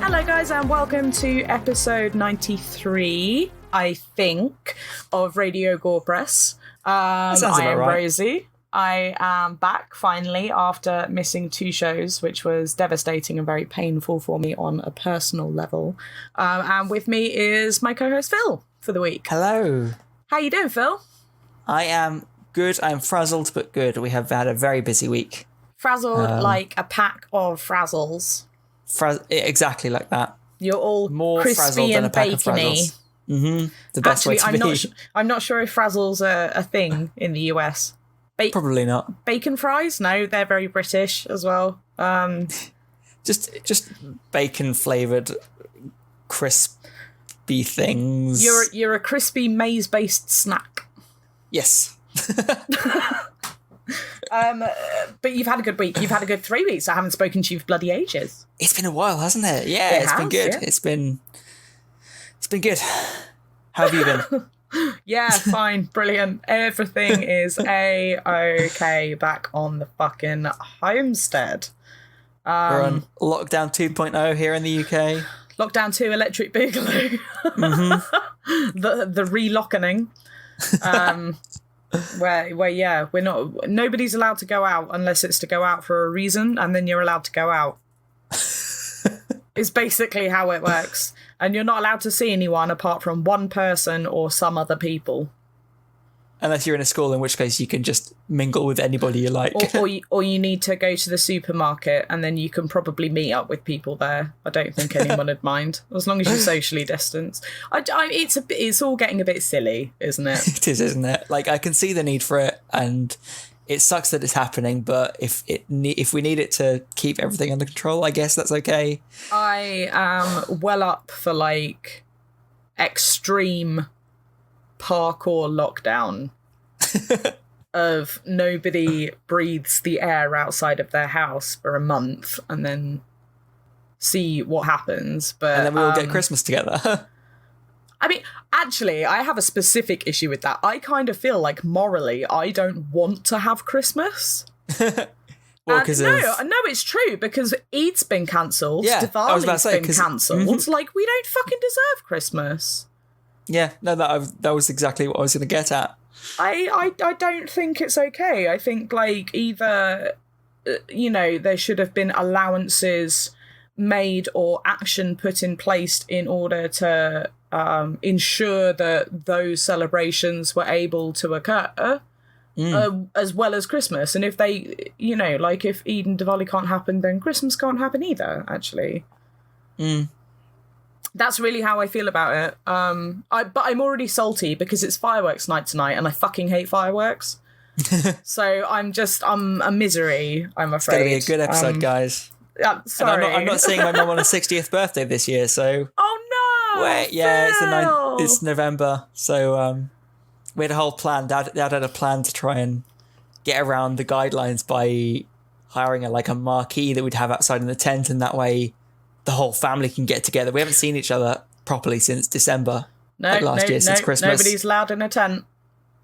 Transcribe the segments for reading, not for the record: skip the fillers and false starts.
Hello guys and welcome to episode 93, I think, of Radio Gorepress. I am right. Rosie. I am back finally after missing 2 shows, which was devastating and very painful for me on a personal level. And with me is my co-host Phil for the week. Hello. How you doing, Phil? I am good. I'm frazzled but good. We have had a very busy week. Frazzled like a pack of frazzles. Exactly like that. You're all more crispy and bacony. The best way to be. I'm not sure if frazzles are a thing in the US. Probably not. Bacon fries? No, they're very British as well. Just bacon flavoured crispy things. You're a crispy maize based snack. Yes. But you've had a good week. You've had a good 3 weeks. I haven't spoken to you for bloody ages. It's been a while, hasn't it? Yeah, it's been good. Yeah. It's been good. How have you been? Yeah, fine, brilliant. Everything is A-okay back on the fucking homestead. We're on lockdown 2.0 here in the UK. Lockdown 2 electric boogaloo. The relockening. Where nobody's allowed to go out unless it's to go out for a reason, and then you're allowed to go out. It's basically how it works. And you're not allowed to see anyone apart from one person or some other people. Unless you're in a school, in which case you can just mingle with anybody you like. Or you need to go to the supermarket, and then you can probably meet up with people there. I don't think anyone would mind, as long as you socially distance. It's all getting a bit silly, isn't it? It is, isn't it? Like, I can see the need for it, and it sucks that it's happening, but if we need it to keep everything under control, I guess that's okay. I am well up for, like, extreme parkour lockdown of nobody breathes the air outside of their house for a month and then see what happens. But and then we all get Christmas together. I mean, actually, I have a specific issue with that. I kind of feel like morally I don't want to have Christmas. Well, no, it's true, because Eid's been cancelled. Yeah, Diwali's been cancelled. Like, we don't fucking deserve Christmas. Yeah, no, that was exactly what I was going to get at. I don't think it's okay. I think, like, either, there should have been allowances made or action put in place in order to ensure that those celebrations were able to occur, as well as Christmas. And if they, like, if Eid and Diwali can't happen, then Christmas can't happen either, actually. That's really how I feel about it. But I'm already salty because it's fireworks night tonight and I fucking hate fireworks. So I'm a misery, I'm afraid. It's going to be a good episode, guys. Sorry. And I'm not seeing my mum on her 60th birthday this year, so... Oh, no! Wait, yeah, it's November, so we had a whole plan. Dad had a plan to try and get around the guidelines by hiring a marquee that we'd have outside in the tent, and that way the whole family can get together. We haven't seen each other properly since December. Since Christmas. Nobody's allowed in a tent.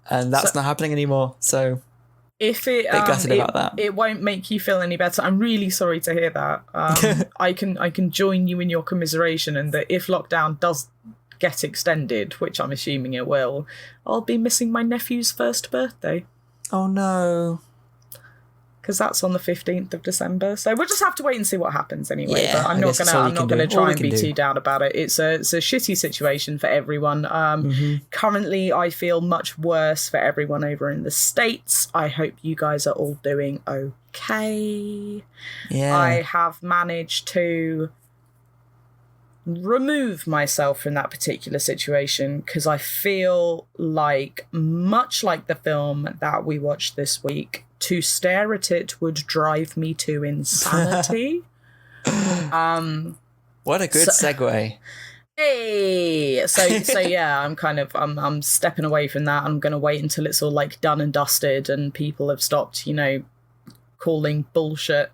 And that's not happening anymore, so... If it about that. It won't make you feel any better. I'm really sorry to hear that. I can join you in your commiseration, and that if lockdown does get extended, which I'm assuming it will, I'll be missing my nephew's first birthday. Oh no. Because that's on the 15th of December. So we'll just have to wait and see what happens anyway. Yeah, but I'm not gonna try and be too down about it. It's a shitty situation for everyone. Currently I feel much worse for everyone over in the States. I hope you guys are all doing okay. Yeah. I have managed to remove myself from that particular situation because I feel like, much like the film that we watched this week, to stare at it would drive me to insanity. What a good segue. Hey, so yeah, I'm stepping away from that. I'm going to wait until it's all like done and dusted and people have stopped, calling bullshit.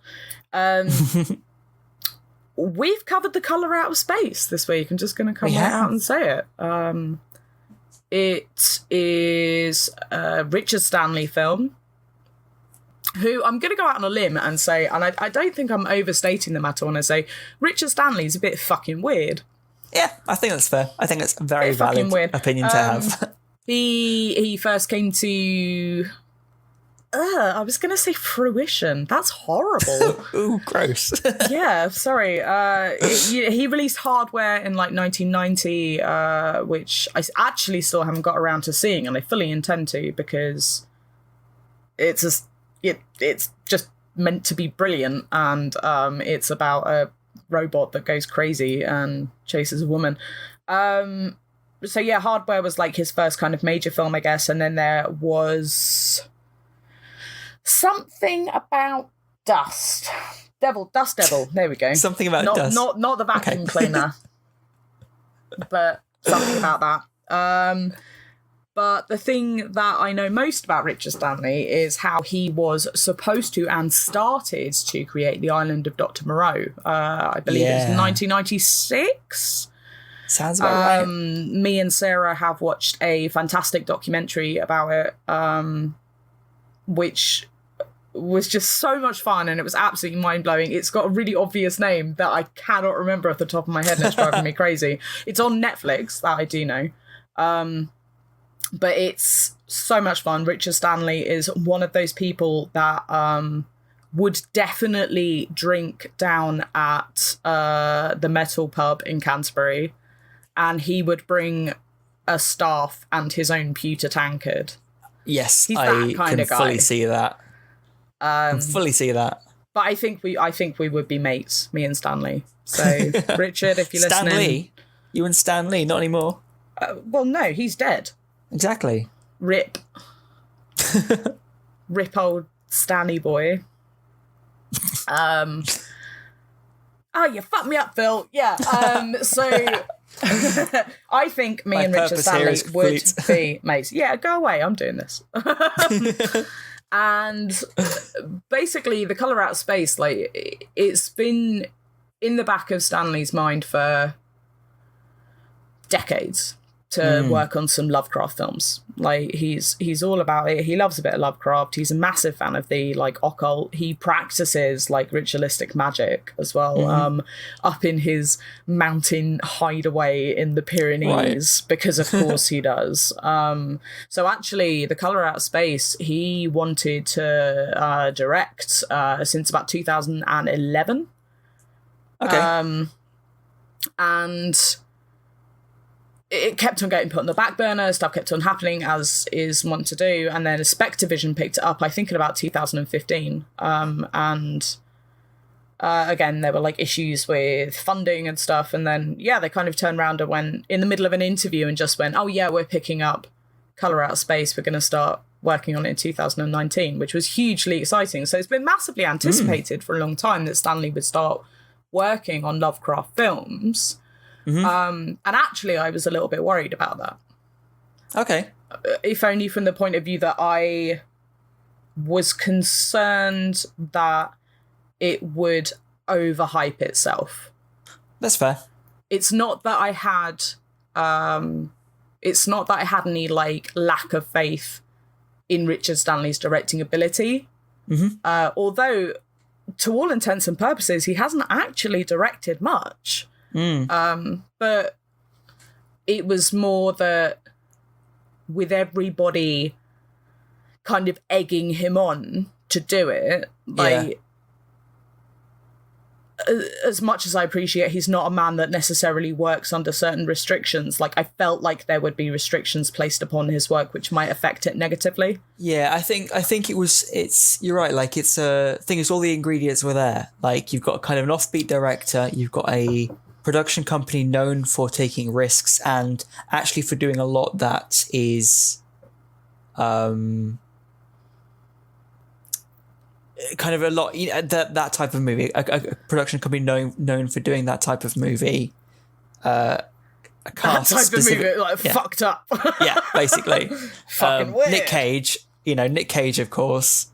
We've covered The Colour Out of Space this week. I'm just going to come out and say it. It is a Richard Stanley film. who I'm going to go out on a limb and say, and I don't think I'm overstating the matter when I say Richard Stanley's a bit fucking weird. Yeah, I think that's fair. I think it's a very valid opinion to have. He first came to... I was going to say fruition. That's horrible. Ooh, gross. Yeah, sorry. He released Hardware in like 1990, which I actually still haven't got around to seeing, and I fully intend to, because it's just meant to be brilliant, and it's about a robot that goes crazy and chases a woman. So yeah, Hardware was like his first kind of major film, I guess, and then there was something about Dust Devil. There we go. Something about dust. Not the vacuum cleaner, but something about that. But the thing that I know most about Richard Stanley is how he was supposed to and started to create The Island of Dr. Moreau. I believe it was 1996. Sounds about right. Me and Sarah have watched a fantastic documentary about it, which was just so much fun, and it was absolutely mind-blowing. It's got a really obvious name that I cannot remember off the top of my head, and it's driving me crazy. It's on Netflix, that I do know. But it's so much fun. Richard Stanley is one of those people that would definitely drink down at the Metal Pub in Canterbury, and he would bring a staff and his own pewter tankard. Yes, He's I that kind can of guy. fully see that. Can fully see that. But I think we would be mates, me and Stanley. So Richard, if you're Stan listening, Lee? You and Stan Lee, not anymore. Well, no, he's dead. Exactly. Rip. Rip old Stanley boy. Oh, you fucked me up, Phil. Yeah. So I think me and Richard Stanley would be mates. Yeah, go away. I'm doing this. And basically, The Colour Out of Space, like, it's been in the back of Stanley's mind for decades to work on some Lovecraft films. Like, he's all about it. He loves a bit of Lovecraft. He's a massive fan of the, like, occult. He practices, like, ritualistic magic as well, up in his mountain hideaway in the Pyrenees, because of course he does. So actually, The Colour Out of Space, he wanted to direct since about 2011. Okay. And it kept on getting put on the back burner, stuff kept on happening, as is wont to do, and then Spectrevision picked it up, I think, in about 2015. Again, there were, like, issues with funding and stuff, and then, yeah, they kind of turned around and went, in the middle of an interview, and just went, oh, yeah, we're picking up Colour Out of Space, we're going to start working on it in 2019, which was hugely exciting. So it's been massively anticipated for a long time that Stanley would start working on Lovecraft films. And actually, I was a little bit worried about that. Okay. If only from the point of view that I was concerned that it would overhype itself. That's fair. It's not that I had any, like, lack of faith in Richard Stanley's directing ability. Although, to all intents and purposes, he hasn't actually directed much. But it was more that with everybody kind of egging him on to do it, like, as much as I appreciate he's not a man that necessarily works under certain restrictions, like, I felt like there would be restrictions placed upon his work which might affect it negatively. Yeah, I think you're right, like, it's a thing is all the ingredients were there. Like, you've got kind of an offbeat director, you've got a production company known for taking risks and actually for doing a lot that is kind of a lot, you know, that type of movie, a production company known for doing that type of movie, a cast that type of movie, like, fucked up. Yeah, basically. Fucking weird. Nick Cage, of course.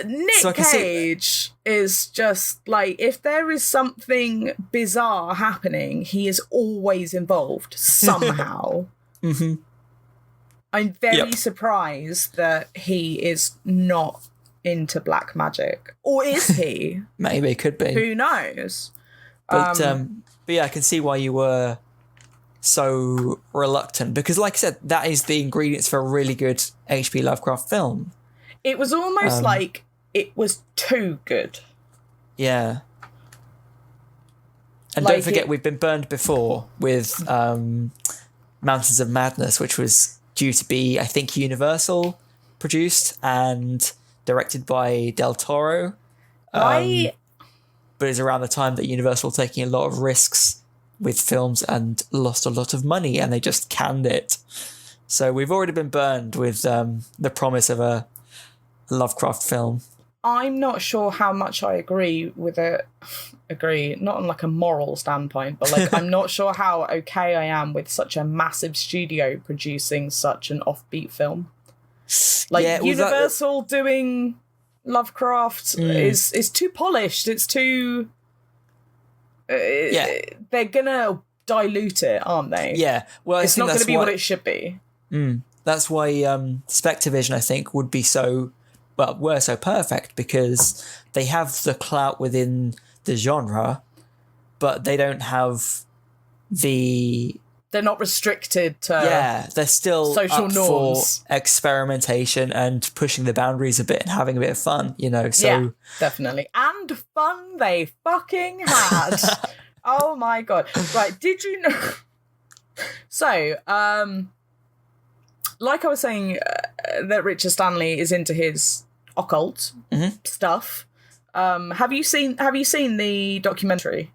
Nick Cage is just, like, if there is something bizarre happening, he is always involved somehow. I'm very surprised that he is not into black magic, or is he? Maybe, could be. Who knows? But yeah, I can see why you were so reluctant, because like I said, that is the ingredients for a really good H.P. Lovecraft film. It was almost like it was too good. Yeah. And Like don't forget, we've been burned before with Mountains of Madness, which was due to be, I think, Universal produced and directed by Del Toro. But it's around the time that Universal were taking a lot of risks with films and lost a lot of money, and they just canned it. So we've already been burned with the promise of a Lovecraft film. I'm not sure how much I agree with it. Agree, not on like a moral standpoint, but like I'm not sure how okay I am with such a massive studio producing such an offbeat film. Like, yeah, Universal doing Lovecraft is too polished. It's too. They're gonna dilute it, aren't they? Yeah, well, it's not gonna be what it should be. That's why Spectrevision, I think, would be so. Well, were so perfect, because they have the clout within the genre, but they don't have the... They're not restricted to... Yeah, they're still social up norms. For experimentation and pushing the boundaries a bit and having a bit of fun, you know, so... Yeah, definitely. And fun they fucking had. Oh my God. Right, did you know... So, like I was saying, that Richard Stanley is into his occult stuff. Have you seen the documentary?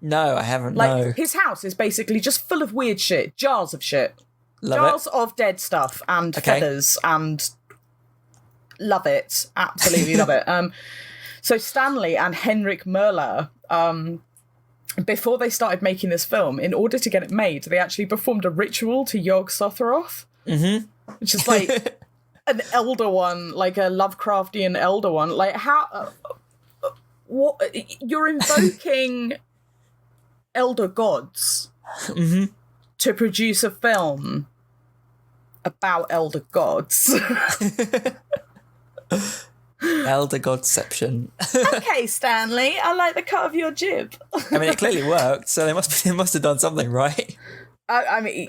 No, I haven't. Like, no. His house is basically just full of weird shit, jars of shit, Jars of dead stuff and feathers, and love it, absolutely love it. So Stanley and Henrik Merler, before they started making this film, in order to get it made, they actually performed a ritual to Yog-Sothoth, which is like an elder one, like a Lovecraftian elder one. Like, how... what you're invoking elder gods to produce a film about elder gods. Elder godception. Okay, Stanley, I like the cut of your jib. I mean, it clearly worked, so they must have done something right. I mean,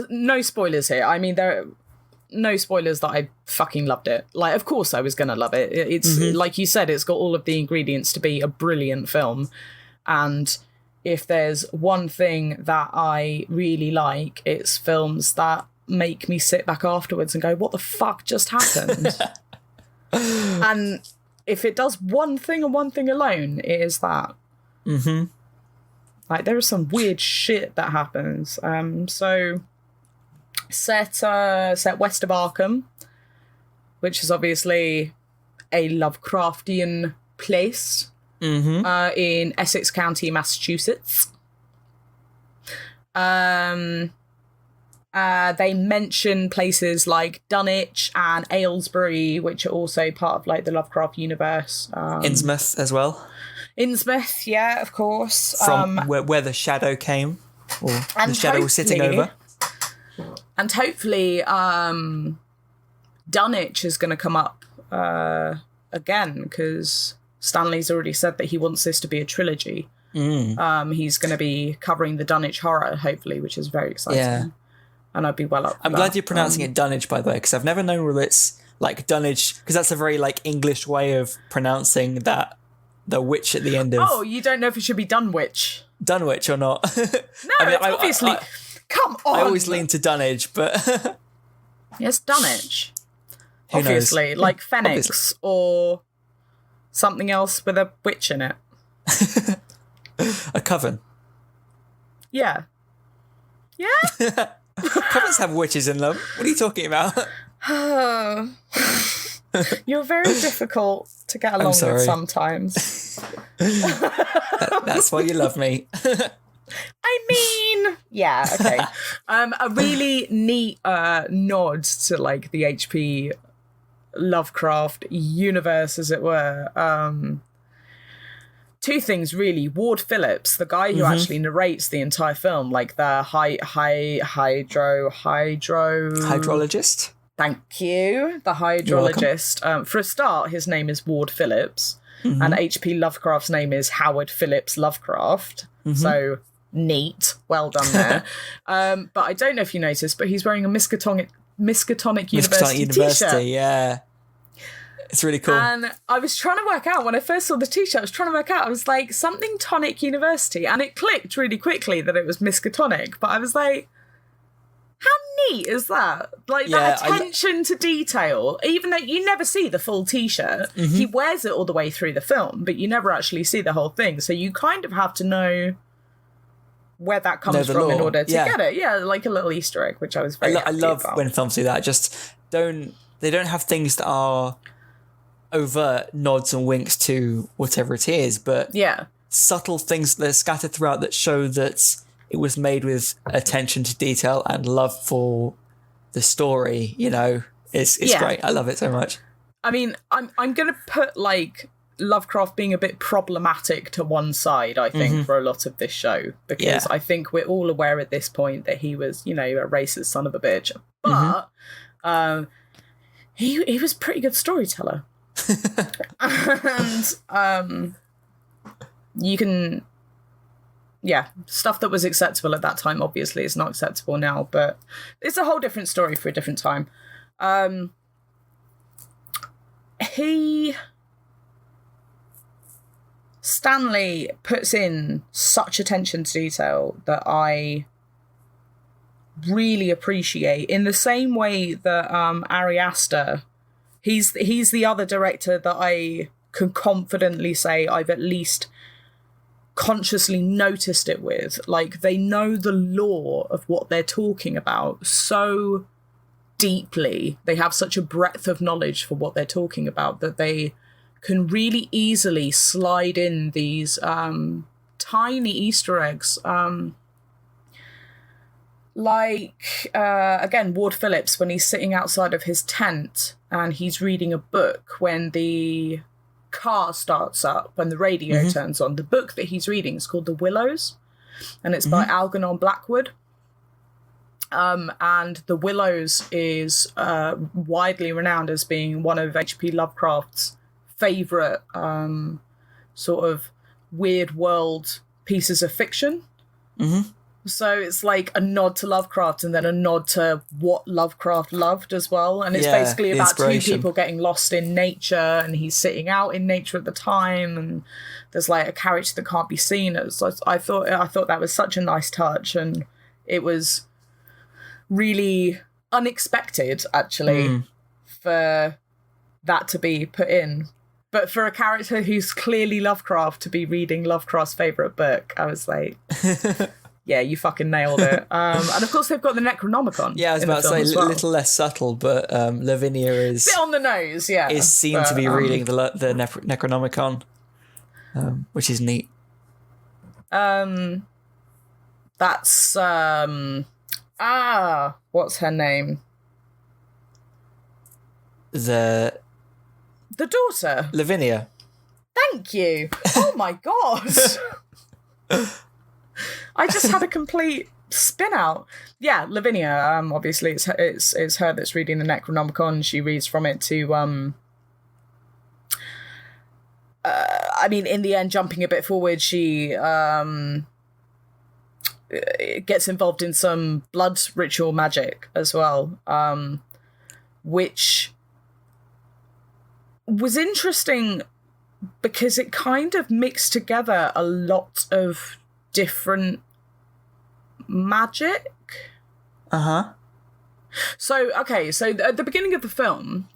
no spoilers here. I mean, there are no spoilers that I fucking loved it. Like, of course I was going to love it. It's like you said, it's got all of the ingredients to be a brilliant film. And if there's one thing that I really like, it's films that make me sit back afterwards and go, what the fuck just happened? And if it does one thing and one thing alone, it is that. Like, there is some weird shit that happens. So set west of Arkham, which is obviously a Lovecraftian place in Essex County, Massachusetts. They mention places like Dunwich and Aylesbury, which are also part of like the Lovecraft universe. Innsmouth as well. Innsmouth, yeah, of course. From where the shadow came, or the shadow was sitting over. And hopefully Dunwich is going to come up again, because Stanley's already said that he wants this to be a trilogy. He's going to be covering the Dunwich horror, hopefully, which is very exciting. Yeah. And I'd be well up for I'm glad you're pronouncing it Dunwich, by the way, because I've never known whether it's like Dunwich, because that's a very like English way of pronouncing that, the witch at the end of... Oh, you don't know if it should be Dunwich? Dunwich or not? No, I mean, obviously... Come on! I always lean to Dunwich, but... Yes, Dunwich. Obviously, like Phoenix or something else with a witch in it. A coven. Yeah. Yeah? Covens have witches in them. What are you talking about? You're very difficult to get along with sometimes. That's why you love me. I mean, yeah, okay. A really neat nod to like the HP Lovecraft universe, as it were. Two things really. Ward Phillips, the guy who actually narrates the entire film, like the hydrologist. Thank you. The hydrologist. For a start, his name is Ward Phillips, and H.P. Lovecraft's name is Howard Phillips Lovecraft. So neat. Well done there. But I don't know if you noticed, but he's wearing a Miskatonic University t-shirt. Yeah. It's really cool. And I was trying to work out, when I first saw the t-shirt, I was like, something Tonic University. And it clicked really quickly that it was Miskatonic. But I was like, how neat is that? Like, that attention to detail, even though you never see the full t-shirt. He wears it all the way through the film, but you never actually see the whole thing. So you kind of have to know where that comes from in order to get it. Yeah, like a little Easter egg, which I was very happy I love about. when films do that. They don't have things that are overt nods and winks to whatever it is, but subtle things that are scattered throughout that show that it was made with attention to detail and love for the story, it's great. I love it so much. I mean, I'm going to put, like, Lovecraft being a bit problematic to one side, I think, for a lot of this show, because I think we're all aware at this point that he was, a racist son of a bitch. But he was a pretty good storyteller. And you can... Yeah, stuff that was acceptable at that time, obviously, is not acceptable now, but it's a whole different story for a different time. Stanley puts in such attention to detail that I really appreciate, in the same way that Ari Aster, he's the other director that I can confidently say I've at least consciously noticed it with. Like, they know the lore of what they're talking about so deeply. They have such a breadth of knowledge for what they're talking about that they can really easily slide in these tiny Easter eggs. Again, Ward Phillips, when he's sitting outside of his tent and he's reading a book, when the car starts up, when the radio turns on, the book that he's reading is called The Willows, and it's by Algernon Blackwood. And The Willows is widely renowned as being one of H.P. Lovecraft's favourite sort of weird world pieces of fiction. So it's like a nod to Lovecraft and then a nod to what Lovecraft loved as well. And it's basically about two people getting lost in nature, and he's sitting out in nature at the time, and there's like a character that can't be seen. So I thought that was such a nice touch, and it was really unexpected, actually, for that to be put in. But for a character who's clearly Lovecraft to be reading Lovecraft's favourite book, I was like... Yeah, you fucking nailed it. And of course, they've got the Necronomicon. Yeah, I was about to say a little less subtle, but Lavinia is... Bit on the nose, yeah. Is seen to be reading the Necronomicon, which is neat. That's... what's her name? The daughter. Lavinia. Thank you. Oh my god. I just had a complete spin out. Yeah, Lavinia. Obviously, it's her that's reading the Necronomicon. She reads from it to. I mean, in the end, jumping a bit forward, she gets involved in some blood ritual magic as well, which was interesting because it kind of mixed together a lot of different magic. So at the beginning of the film,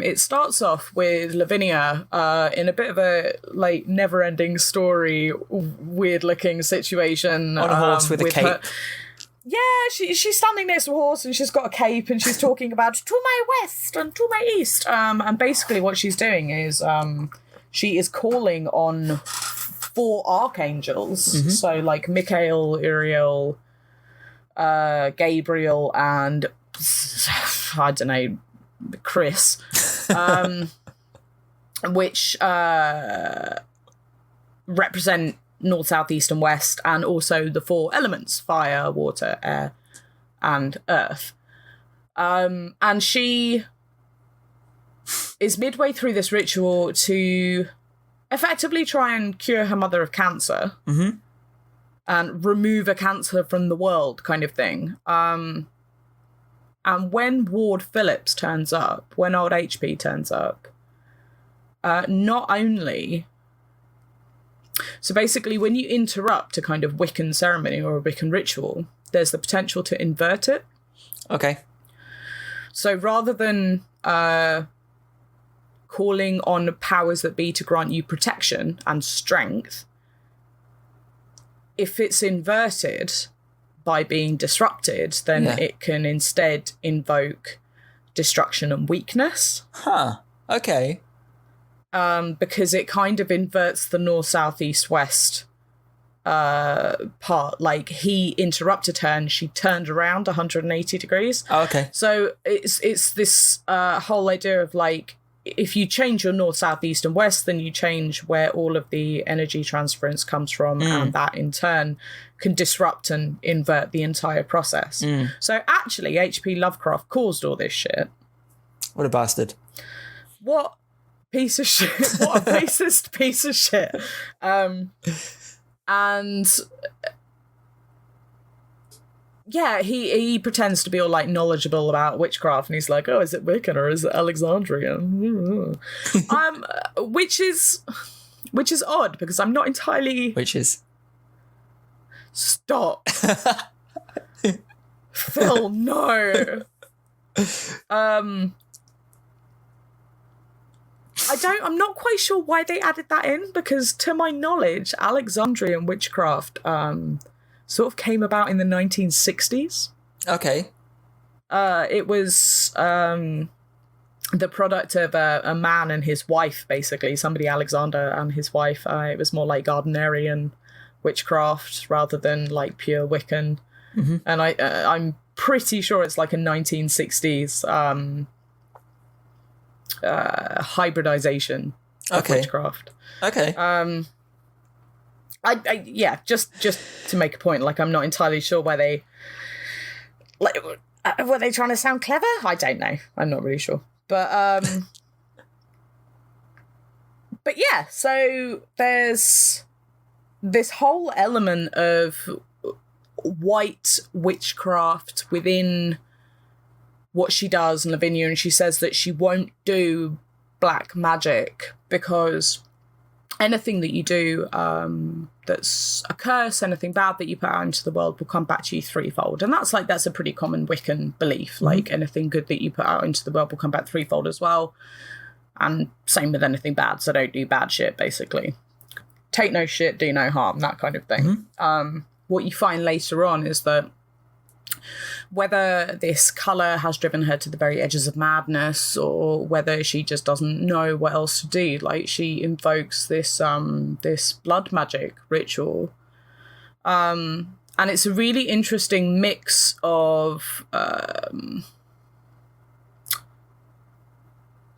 it starts off with Lavinia in a bit of a like never-ending story, weird-looking situation on a horse with a cape. She's standing next to a horse and she's got a cape and she's talking about to my west and to my east. And basically what she's doing is she is calling on 4 archangels, so like Michael, Uriel, Gabriel, and I don't know, Chris, which represent north, south, east, and west, and also the 4 elements: fire, water, air, and earth. And she is midway through this ritual to effectively try and cure her mother of cancer and remove a cancer from the world, kind of thing. And when Ward Phillips turns up, when old HP turns up, not only... So basically, when you interrupt a kind of Wiccan ceremony or a Wiccan ritual, there's the potential to invert it. Okay. So rather than calling on powers that be to grant you protection and strength, if it's inverted by being disrupted, then it can instead invoke destruction and weakness. Huh. Okay. Because it kind of inverts the north, south, east, west part. Like, he interrupted her and she turned around 180 degrees. Oh, okay. So it's this whole idea of, like, if you change your north, south, east, and west, then you change where all of the energy transference comes from, and that in turn can disrupt and invert the entire process. So actually, H.P. Lovecraft caused all this shit. What a bastard. What piece of shit. What a racist piece of shit. And yeah, he pretends to be all like knowledgeable about witchcraft, and he's like, oh, is it Wiccan or is it Alexandrian? Which is odd, because I'm not entirely... Witches. Stop. Phil, no. I'm not quite sure why they added that in, because to my knowledge, Alexandrian witchcraft sort of came about in the 1960s. Okay. It was the product of a man and his wife, basically. Somebody, Alexander, and his wife. It was more like Gardnerian witchcraft rather than like pure Wiccan. And I'm pretty sure it's like a 1960s hybridization of witchcraft. Okay. Yeah, just to make a point, like, I'm not entirely sure why they, like, were they trying to sound clever? I don't know. I'm not really sure. But yeah, so there's this whole element of white witchcraft within what she does in Lavinia, and she says that she won't do black magic because anything that you do that's a curse, anything bad that you put out into the world will come back to you threefold. And that's a pretty common Wiccan belief. Like, anything good that you put out into the world will come back threefold as well. And same with anything bad, so don't do bad shit, basically. Take no shit, do no harm, that kind of thing. What you find later on is that whether this colour has driven her to the very edges of madness, or whether she just doesn't know what else to do, like, she invokes this this blood magic ritual, and it's a really interesting mix of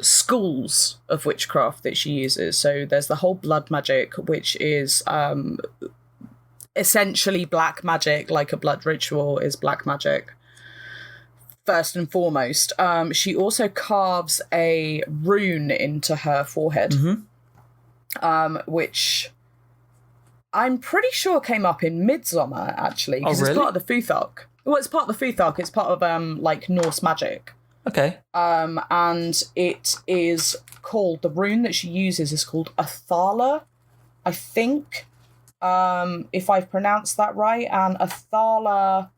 schools of witchcraft that she uses. So there's the whole blood magic, which is essentially black magic, like a blood ritual is black magic, first and foremost. She also carves a rune into her forehead, which I'm pretty sure came up in Midsummer, actually, because it's part of the Futhark. Well, it's part of the Futhark. It's part of like Norse magic. Okay. And it is called, the rune that she uses is called Athala, I think. If I've pronounced that right, and Athala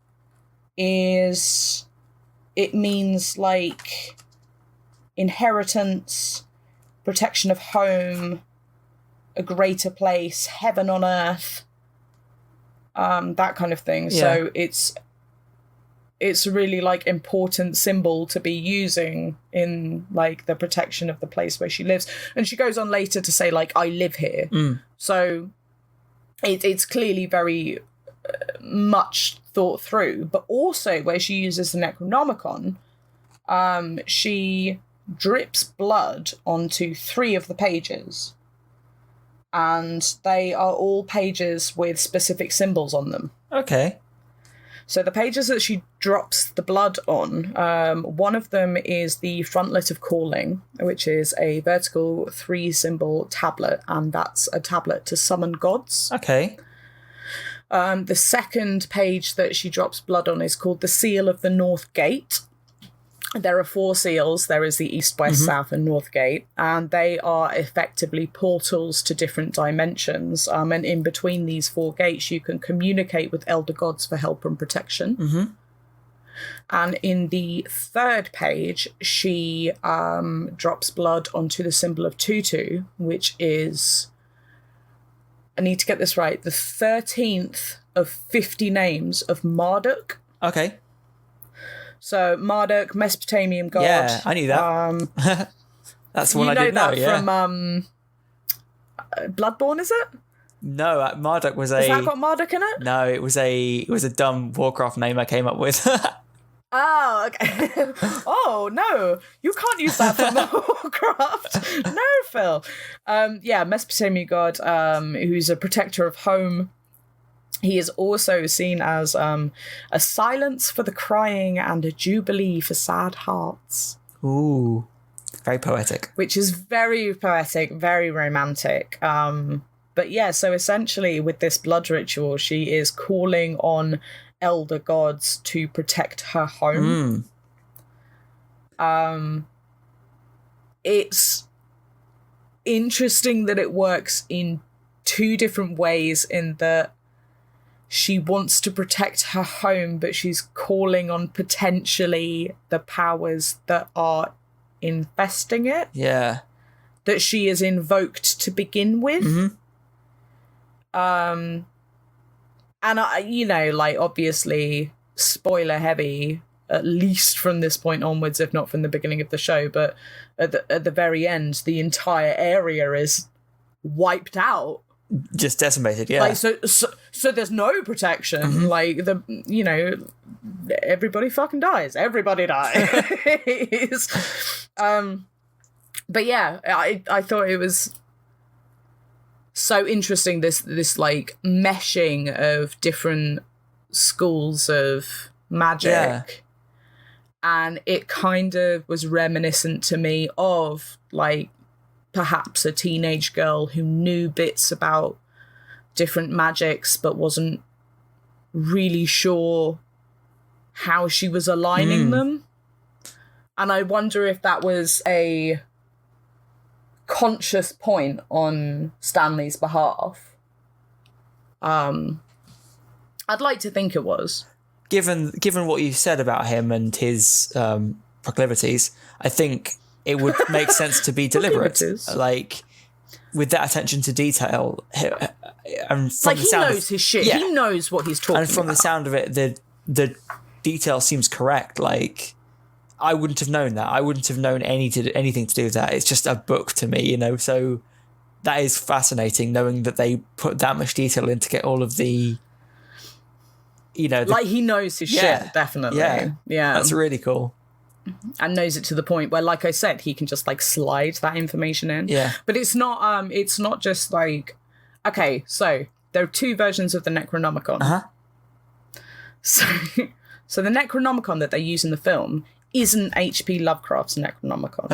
it means like inheritance, protection of home, a greater place, heaven on earth, that kind of thing. Yeah. So it's a really like important symbol to be using in like the protection of the place where she lives. And she goes on later to say, like, I live here. So it's clearly very much thought through. But also where she uses the Necronomicon, she drips blood onto 3 of the pages. And they are all pages with specific symbols on them. Okay. So the pages that she drops the blood on, one of them is the Frontlet of Calling, which is a vertical 3-symbol tablet, and that's a tablet to summon gods. Okay. The second page that she drops blood on is called the Seal of the North Gate. There are 4 seals. There is the East, West, South, and North Gate, and they are effectively portals to different dimensions. And in between these 4 gates, you can communicate with elder gods for help and protection. And in the third page, she drops blood onto the symbol of Tutu, which is, I need to get this right, the 13th of 50 names of Marduk. Okay. So Marduk, Mesopotamian god. Yeah, I knew that. That's the one I didn't know. Yeah, from Bloodborne, is it? No, Marduk was Has that got Marduk in it? No, it was a dumb Warcraft name I came up with. Oh, okay. Oh no, you can't use that for Warcraft. No, Phil. Yeah, Mesopotamian god, who's a protector of home. He is also seen as a silence for the crying and a jubilee for sad hearts. Ooh, very poetic. Which is very poetic, very romantic. But yeah, so essentially with this blood ritual, she is calling on elder gods to protect her home. It's interesting that it works in 2 different ways, in that she wants to protect her home, but she's calling on potentially the powers that are infesting it. Yeah. That she is invoked to begin with. And obviously, spoiler heavy, at least from this point onwards, if not from the beginning of the show, but at the very end, the entire area is wiped out. Just decimated, yeah. Like, so there's no protection. Like, everybody fucking dies. Everybody dies. But yeah, I thought it was so interesting, this like meshing of different schools of magic. Yeah. And it kind of was reminiscent to me of like perhaps a teenage girl who knew bits about different magics but wasn't really sure how she was aligning them. And I wonder if that was a conscious point on Stanley's behalf. I'd like to think it was. Given what you said about him and his proclivities, I think it would make sense to be deliberate. Like, with that attention to detail, and from he knows his shit. Yeah. He knows what he's talking about. And from the sound of it, the detail seems correct. Like, I wouldn't have known that. I wouldn't have known anything to do with that. It's just a book to me, So that is fascinating, knowing that they put that much detail in to get all of the, like he knows his shit, definitely. Yeah. That's really cool. And knows it to the point where, like I said, he can just like slide that information in. Yeah. But it's not just like, okay, so there are 2 versions of the Necronomicon. So the Necronomicon that they use in the film isn't H.P. Lovecraft's Necronomicon.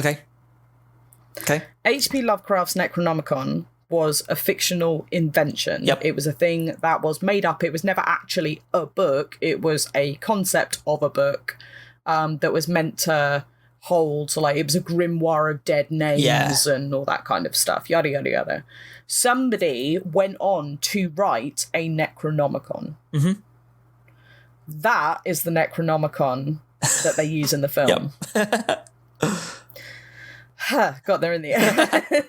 Okay. H.P. Lovecraft's Necronomicon was a fictional invention. Yep. It was a thing that was made up. It was never actually a book. It was a concept of a book that was meant to hold, like, it was a grimoire of dead names and all that kind of stuff, yada, yada, yada. Somebody went on to write a Necronomicon. That is the Necronomicon that they use in the film. Got there in the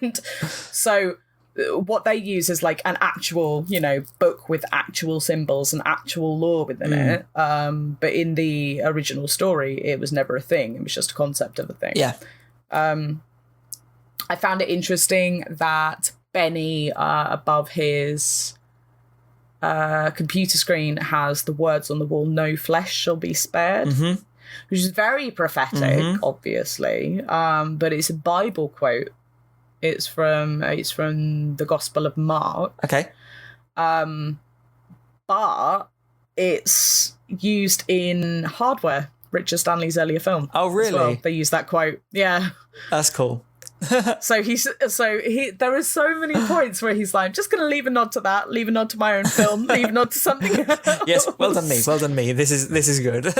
end. So what they use is like an actual, book with actual symbols and actual lore within it. But in the original story, it was never a thing. It was just a concept of a thing. Yeah. I found it interesting that Benny, above his computer screen, has the words on the wall, "No flesh shall be spared." Which is very prophetic, obviously. But it's a Bible quote. It's from the Gospel of Mark. Okay. But it's used in Hardware, Richard Stanley's earlier film. Oh, really? Well. They use that quote. Yeah. That's cool. So there are so many points where he's like, I'm just going to leave a nod to that, leave a nod to my own film, leave a nod to something else. Yes, well done me. This is good.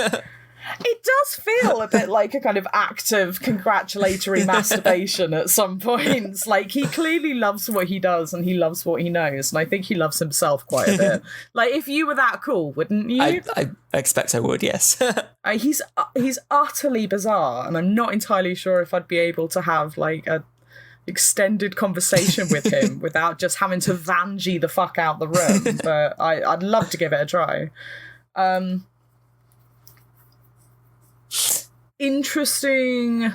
It does feel a bit like a kind of act of congratulatory masturbation at some points. Like, he clearly loves what he does and he loves what he knows, and I think he loves himself quite a bit. Like, if you were that cool, wouldn't you? I expect I would, yes. He's utterly bizarre, and I'm not entirely sure if I'd be able to have, like, a extended conversation with him without just having to Vanjie the fuck out the room, but I'd love to give it a try. Interesting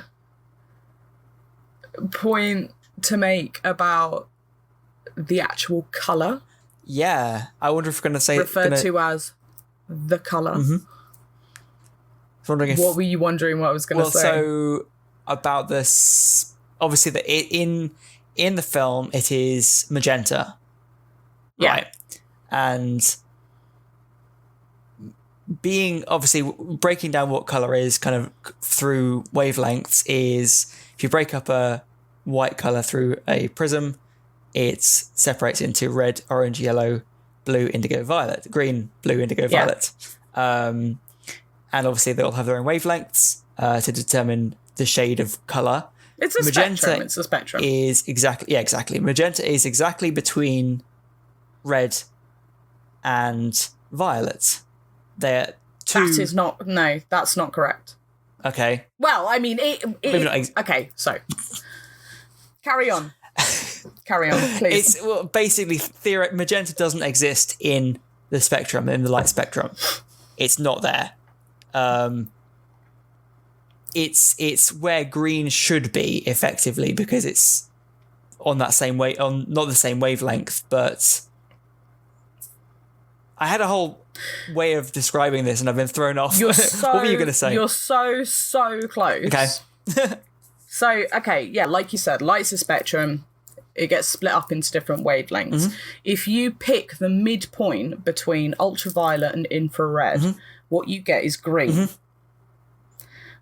point to make about the actual colour. Yeah, I wonder if we're going to say... Referred to as the colour. Mm-hmm. I was wondering if... What were you wondering what I was going to say? Well, so about this... Obviously, in the film, it is magenta. Yeah. Right? And... being obviously breaking down what color is kind of through wavelengths is if you break up a white color through a prism, it separates into red, orange, yellow, blue, indigo, violet, green, blue, indigo, violet. And obviously they all have their own wavelengths to determine the shade of color. It's a spectrum. It's a spectrum. Exactly. Magenta is exactly between red and violet. They're two... That's not correct. Okay. Well, I mean, okay, so carry on, please. It's basically magenta doesn't exist in the spectrum, in the light spectrum. It's not there. It's where green should be effectively because it's on that same not the same wavelength, but I had a whole way of describing this and I've been thrown off. What were you going to say? You're so close. Okay. So, like you said, light's a spectrum. It gets split up into different wavelengths. Mm-hmm. If you pick the midpoint between ultraviolet and infrared, what you get is green. Mm-hmm.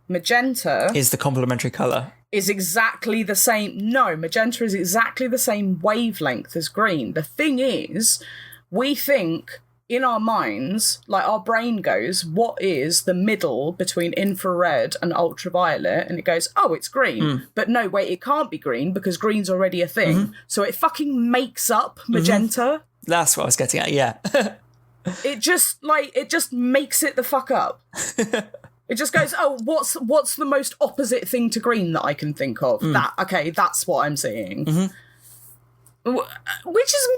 Magenta is the complementary colour. Is exactly the same. No, magenta is exactly the same wavelength as green. The thing is, we think in our minds, like our brain goes, what is the middle between infrared and ultraviolet? And it goes, oh, it's green. But no, wait, it can't be green because green's already a thing. So it fucking makes up magenta. That's what I was getting at, yeah. It just makes it the fuck up. It just goes, oh, what's the most opposite thing to green that I can think of? That's what I'm seeing. Which is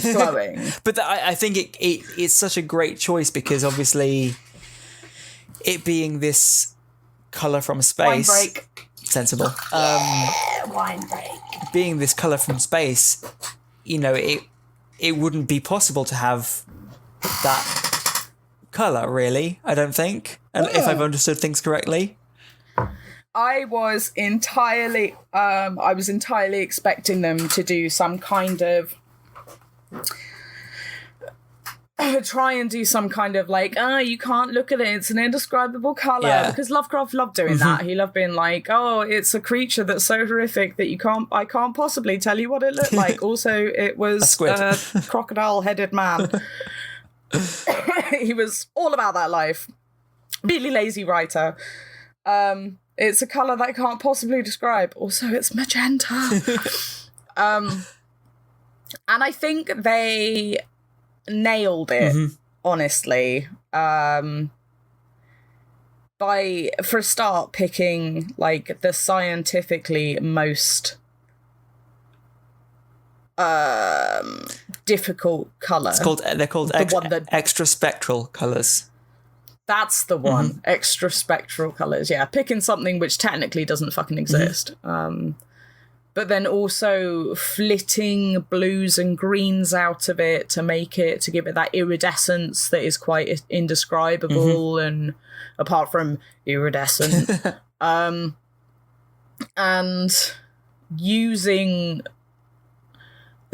mind-blowing. But I think it's such a great choice because obviously it being this colour from space... Wine break. Sensible. Wine break. Being this colour from space, it wouldn't be possible to have that colour, really, I don't think. And if I've understood things correctly. I was entirely expecting them to do some kind of try and do some kind of like, you can't look at it, it's an indescribable colour. Because Lovecraft loved doing that. He loved being like, oh, it's a creature that's so horrific that I can't possibly tell you what it looked like. Also, it was a crocodile-headed man. He was all about that life. Really lazy writer. It's a colour that I can't possibly describe. Also, it's magenta. And I think they nailed it, honestly. For a start, picking like the scientifically most difficult colour. They're called extra spectral colours. That's the one. Extra spectral colours. Yeah, picking something which technically doesn't fucking exist. But then also flitting blues and greens out of it to give it that iridescence that is quite indescribable and apart from iridescent. And using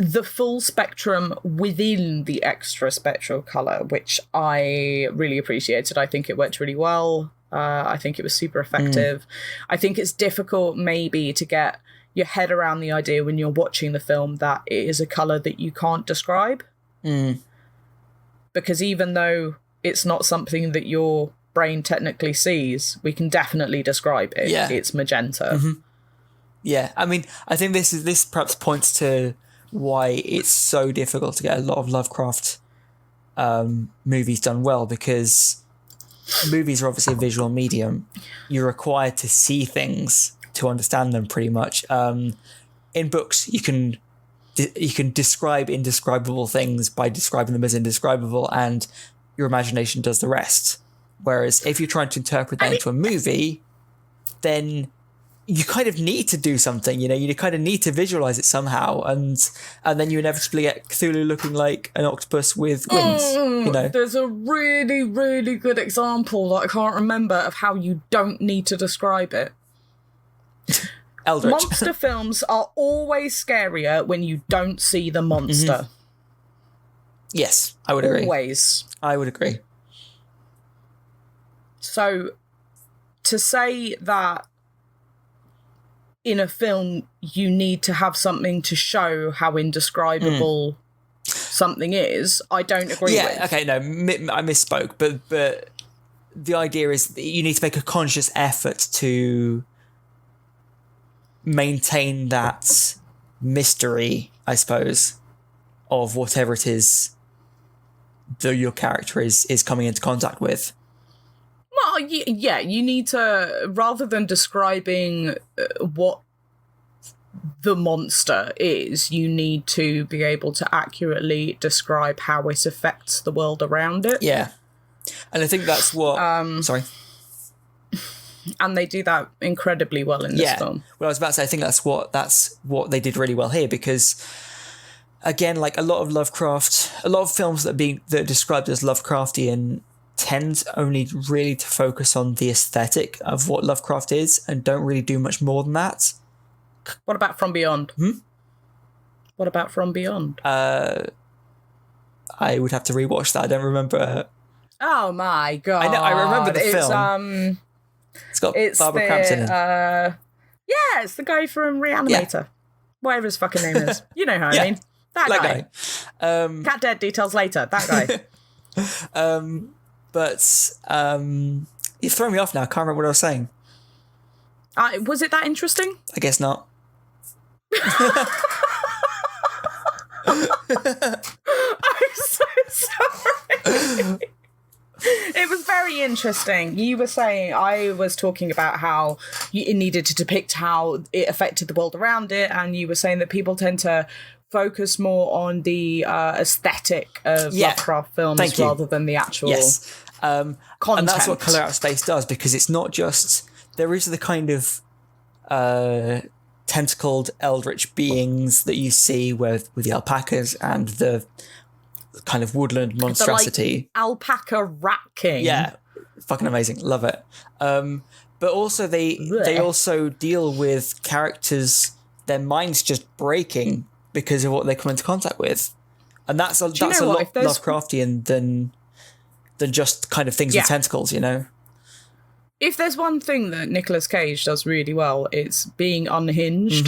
the full spectrum within the extra spectral colour, which I really appreciated. I think it worked really well. I think it was super effective. I think it's difficult maybe to get your head around the idea when you're watching the film that it is a colour that you can't describe. Because even though it's not something that your brain technically sees, we can definitely describe it. Yeah. It's magenta. Yeah, I mean, I think this perhaps points to why it's so difficult to get a lot of Lovecraft movies done well, because movies are obviously a visual medium. You're required to see things to understand them, pretty much. In books, you can describe indescribable things by describing them as indescribable, and your imagination does the rest. Whereas if you're trying to interpret that into a movie, then you kind of need to do something, you know, you kind of need to visualize it somehow, and then you inevitably get Cthulhu looking like an octopus with wings, you know. There's a really, really good example that I can't remember of how you don't need to describe it. Eldritch. Monster films are always scarier when you don't see the monster. Yes, I would agree. Always. I would agree. So, to say that in a film you need to have something to show how indescribable something is, I don't agree with. Yeah, okay, no, I misspoke, but the idea is that you need to make a conscious effort to maintain that mystery, I suppose, of whatever it is that your character is coming into contact with. Well, yeah, you need to, rather than describing what the monster is, you need to be able to accurately describe how it affects the world around it. Yeah. And I think that's what... sorry. And they do that incredibly well in this film. Well, I was about to say, I think that's what they did really well here, because, again, like a lot of films that are described as Lovecraftian tend only really to focus on the aesthetic of what Lovecraft is and don't really do much more than that. What about From Beyond? What about From Beyond? I would have to rewatch that. I don't remember. Oh my god! I know. I remember the film. It's got Barbara Crampton in. Yeah, it's the guy from Reanimator. Yeah. Whatever his fucking name is. You know who I mean. That guy. Cat dead, details later. That guy. But you throw me off now. I can't remember what I was saying. Was it that interesting? I guess not. I'm so sorry. It was very interesting. You were saying, I was talking about how it needed to depict how it affected the world around it, and you were saying that people tend to focus more on the aesthetic of Lovecraft films rather than the actual content. And that's what Colour Out of Space does, because it's not just... There is the kind of tentacled eldritch beings that you see with the alpacas and the kind of woodland monstrosity. The, alpaca rat king. Yeah, fucking amazing. Love it. But also they also deal with characters, their minds just breaking because of what they come into contact with. And that's a lot Lovecraftian than just kind of things with tentacles, you know? If there's one thing that Nicolas Cage does really well, it's being unhinged.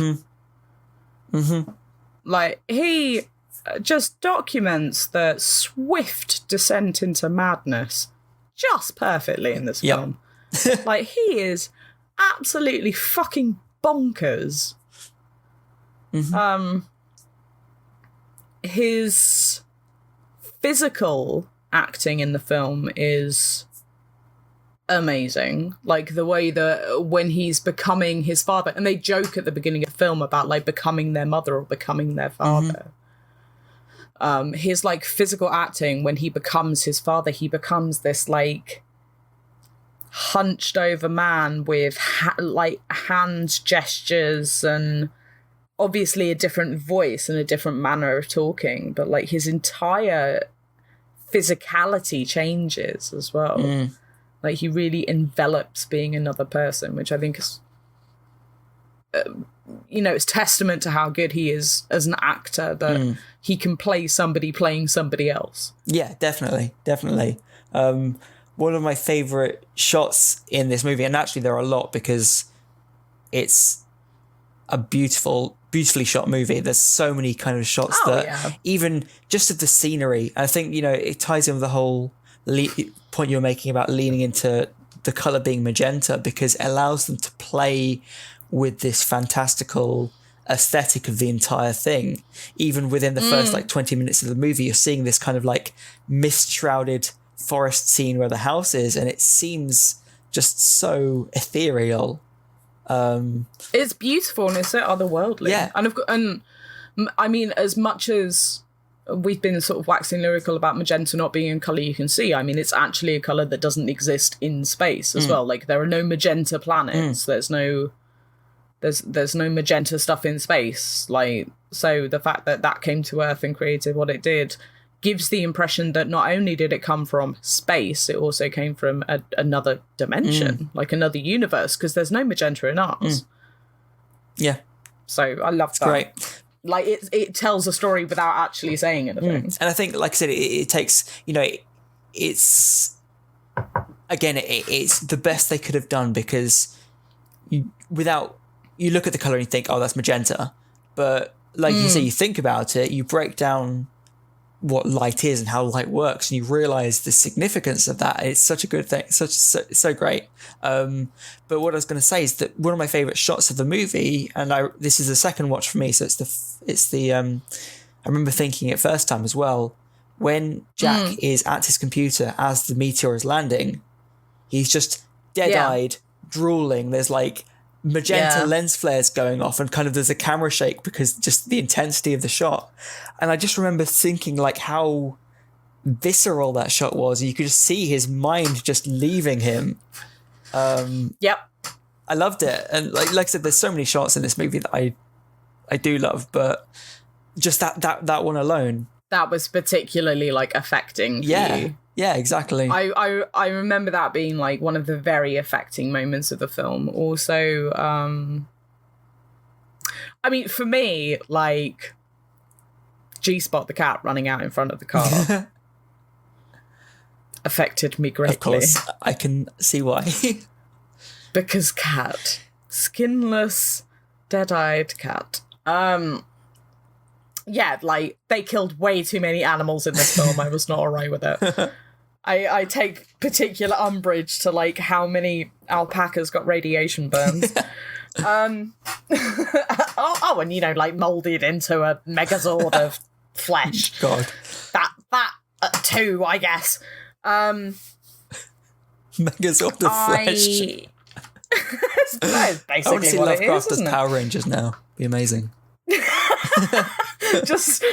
Like, he just documents the swift descent into madness just perfectly in this film. Like, he is absolutely fucking bonkers. His physical acting in the film is amazing. Like, the way that when he's becoming his father, and they joke at the beginning of the film about like becoming their mother or becoming their father. His like physical acting, when he becomes his father, he becomes this like hunched over man with like hand gestures and obviously a different voice and a different manner of talking, but like his entire physicality changes as well. Like, he really envelops being another person, which I think is it's testament to how good he is as an actor that he can play somebody playing somebody else. Yeah, definitely. One of my favourite shots in this movie, and actually there are a lot because it's a beautifully shot movie. There's so many kind of shots even just of the scenery. I think, it ties in with the whole point you were making about leaning into the colour being magenta, because it allows them to play with this fantastical aesthetic of the entire thing. Even within the first 20 minutes of the movie, you're seeing this kind of like mist-shrouded forest scene where the house is, and it seems just so ethereal. It's beautiful and it's so otherworldly. Yeah. And I mean, as much as we've been sort of waxing lyrical about magenta not being a colour you can see, I mean, it's actually a colour that doesn't exist in space as well. Like, there are no magenta planets. There's no magenta stuff in space. Like, so the fact that came to Earth and created what it did gives the impression that not only did it come from space, it also came from another dimension, like another universe, because there's no magenta in ours. Yeah. So I love that. Great. Like, it tells a story without actually saying anything. And I think, like I said, it takes, it's, again, it's the best they could have done, because you look at the colour and you think, oh, that's magenta. But like you say, you think about it, you break down what light is and how light works, and you realise the significance of that. It's such a good thing. So great. But what I was going to say is that one of my favourite shots of the movie, and this is the second watch for me, so it's the I remember thinking it first time as well, when Jack is at his computer as the meteor is landing, he's just dead-eyed, drooling. There's like magenta lens flares going off, and kind of there's a camera shake because just the intensity of the shot. And I just remember thinking like how visceral that shot was. You could just see his mind just leaving him. Yep. I loved it. And like I said, there's so many shots in this movie that I do love, but just that one alone. That was particularly like affecting for you. Yeah, exactly. I remember that being like one of the very affecting moments of the film. Also, I mean, for me, like, G-Spot the cat running out in front of the car affected me greatly. Of course, I can see why. Because cat. Skinless, dead-eyed cat. Yeah, like, they killed way too many animals in this film. I was not alright with it. I take particular umbrage to, like, how many alpacas got radiation burns. And, like, moulded into a megazord of flesh. God. That too, I guess. Megazord of flesh. That is basically I want to see what Lovecraft it is, as Power Rangers now. Be amazing. just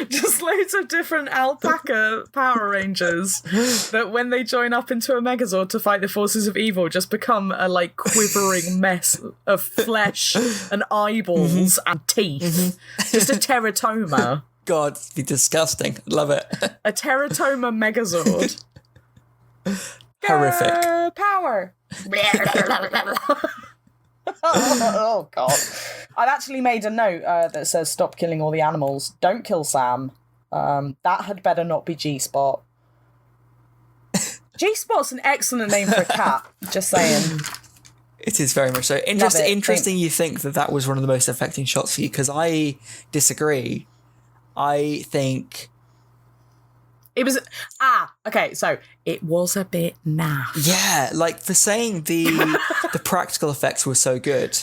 loads of different alpaca Power Rangers that when they join up into a megazord to fight the forces of evil just become a like quivering mess of flesh and eyeballs and teeth. Just a teratoma. God, it'd be disgusting. Love it. A teratoma megazord. Horrific. Power. Oh God. I've actually made a note that says stop killing all the animals, don't kill Sam. That had better not be G-Spot. G-Spot's an excellent name for a cat, just saying. It is very much so. Interesting you think that was one of the most affecting shots for you, because I disagree. I think it was okay, so it was a bit naff. Yeah, like for saying the practical effects were so good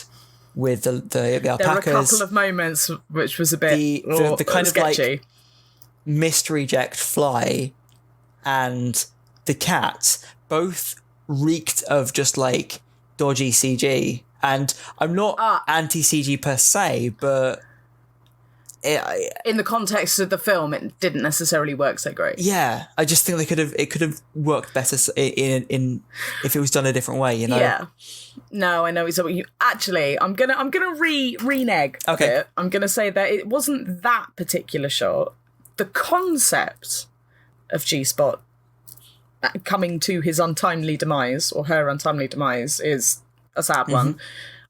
with the alpacas. There were a couple of moments which was a bit the kind sketchy. Of like mist reject fly and the cat both reeked of just like dodgy CG. And I'm not anti-CG per se, but in the context of the film, it didn't necessarily work so great. Yeah, I just think it could have worked better in if it was done a different way, you know. Yeah. No, I know exactly. You actually, I'm gonna renege. Okay. A bit. I'm gonna say that it wasn't that particular shot. The concept of G-Spot coming to his untimely demise or her untimely demise is a sad one.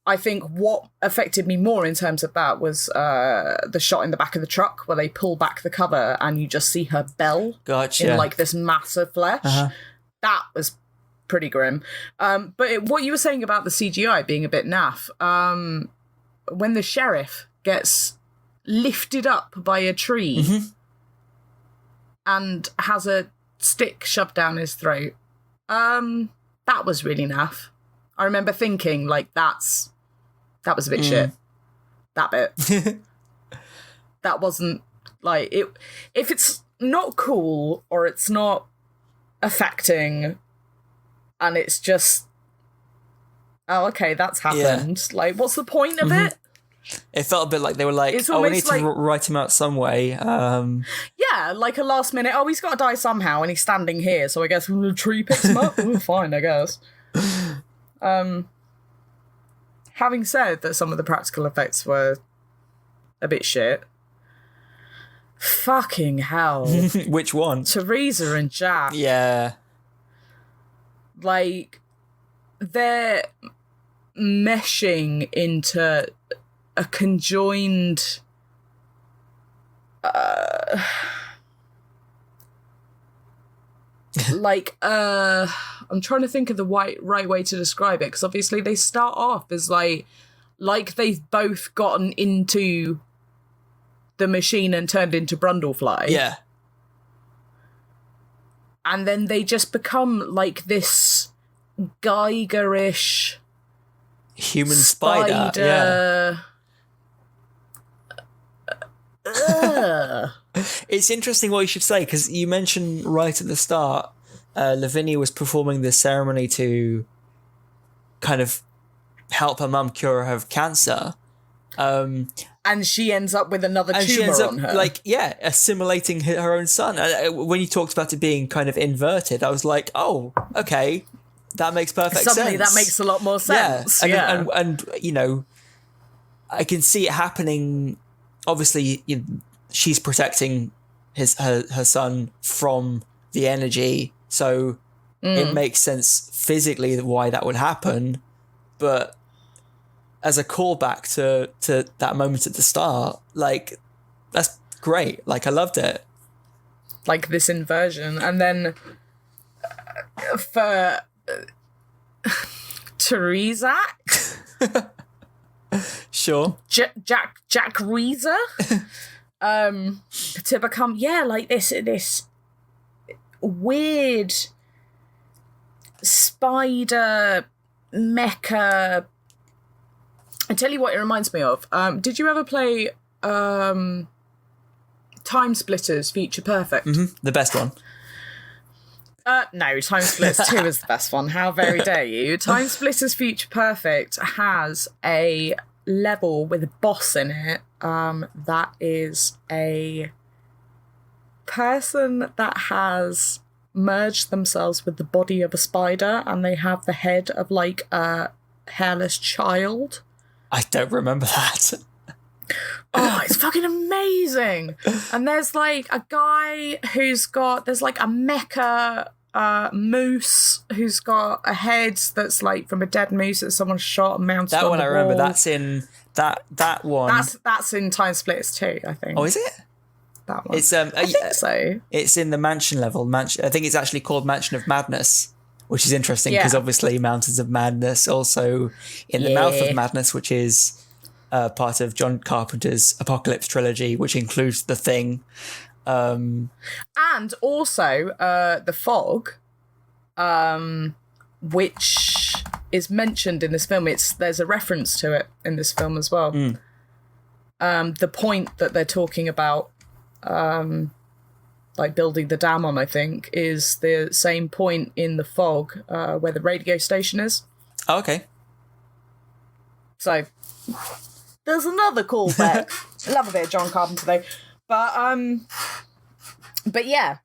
I think what affected me more in terms of that was the shot in the back of the truck where they pull back the cover and you just see her bell Gotcha. in like this massive flesh. That was pretty grim. But what you were saying about the CGI being a bit naff, when the sheriff gets lifted up by a tree and has a stick shoved down his throat, that was really naff. I remember thinking, like, that was a bit shit. That bit. That wasn't, like, it. If it's not cool or it's not affecting and it's just, oh, okay, that's happened. Yeah. Like, what's the point of it? It felt a bit like they were like, oh, we need to write him out some way. Yeah, like a last minute, oh, he's got to die somehow and he's standing here, so I guess the tree picks him up. Ooh, fine, I guess. Having said that some of the practical effects were a bit shit, fucking hell. Which one? Teresa and Jack. Yeah. Like, they're meshing into a conjoined I'm trying to think of the right way to describe it, because obviously they start off as like they've both gotten into the machine and turned into Brundlefly. Yeah. And then they just become like this Geiger-ish human spider. Yeah. It's interesting what you should say, because you mentioned right at the start Lavinia was performing this ceremony to kind of help her mum cure her of cancer. And she ends up with another tumour on her. Like, yeah, assimilating her own son. When you talked about it being kind of inverted, I was like, oh, okay, that makes perfect sense. Suddenly that makes a lot more sense. Yeah. And you know, I can see it happening. Obviously, she's protecting her son from the energy, so it makes sense physically why that would happen. But as a callback to that moment at the start, like, that's great. Like, I loved it. Like this inversion. And then for Teresa, sure, Jack Reza, to become like this weird spider mecha. I tell you what it reminds me of. Did you ever play Time Splitters Future Perfect? The best one. No, Time Splitters 2 is the best one. How very dare you. Time Splitters Future Perfect has a level with a boss in it that is a person that has merged themselves with the body of a spider, and they have the head of like a hairless child. I don't remember that. Oh, it's fucking amazing. And there's like a guy there's like a mecha moose who's got a head that's like from a dead moose that someone shot and mounted on the wall. That one I remember. That's in that one. That's in Time Splitters 2, I think. Oh, is it? That one. It's I think so. It's in the mansion level. I think it's actually called Mansion of Madness, which is interesting because obviously Mountains of Madness also in the Mouth of Madness, which is part of John Carpenter's Apocalypse trilogy, which includes The Thing. And also The Fog, which is mentioned in this film. There's a reference to it in this film as well. The point that they're talking about, like building the dam on, I think, is the same point in The Fog where the radio station is. Oh, okay. So there's another callback. I love a bit of John Carpenter though. But yeah,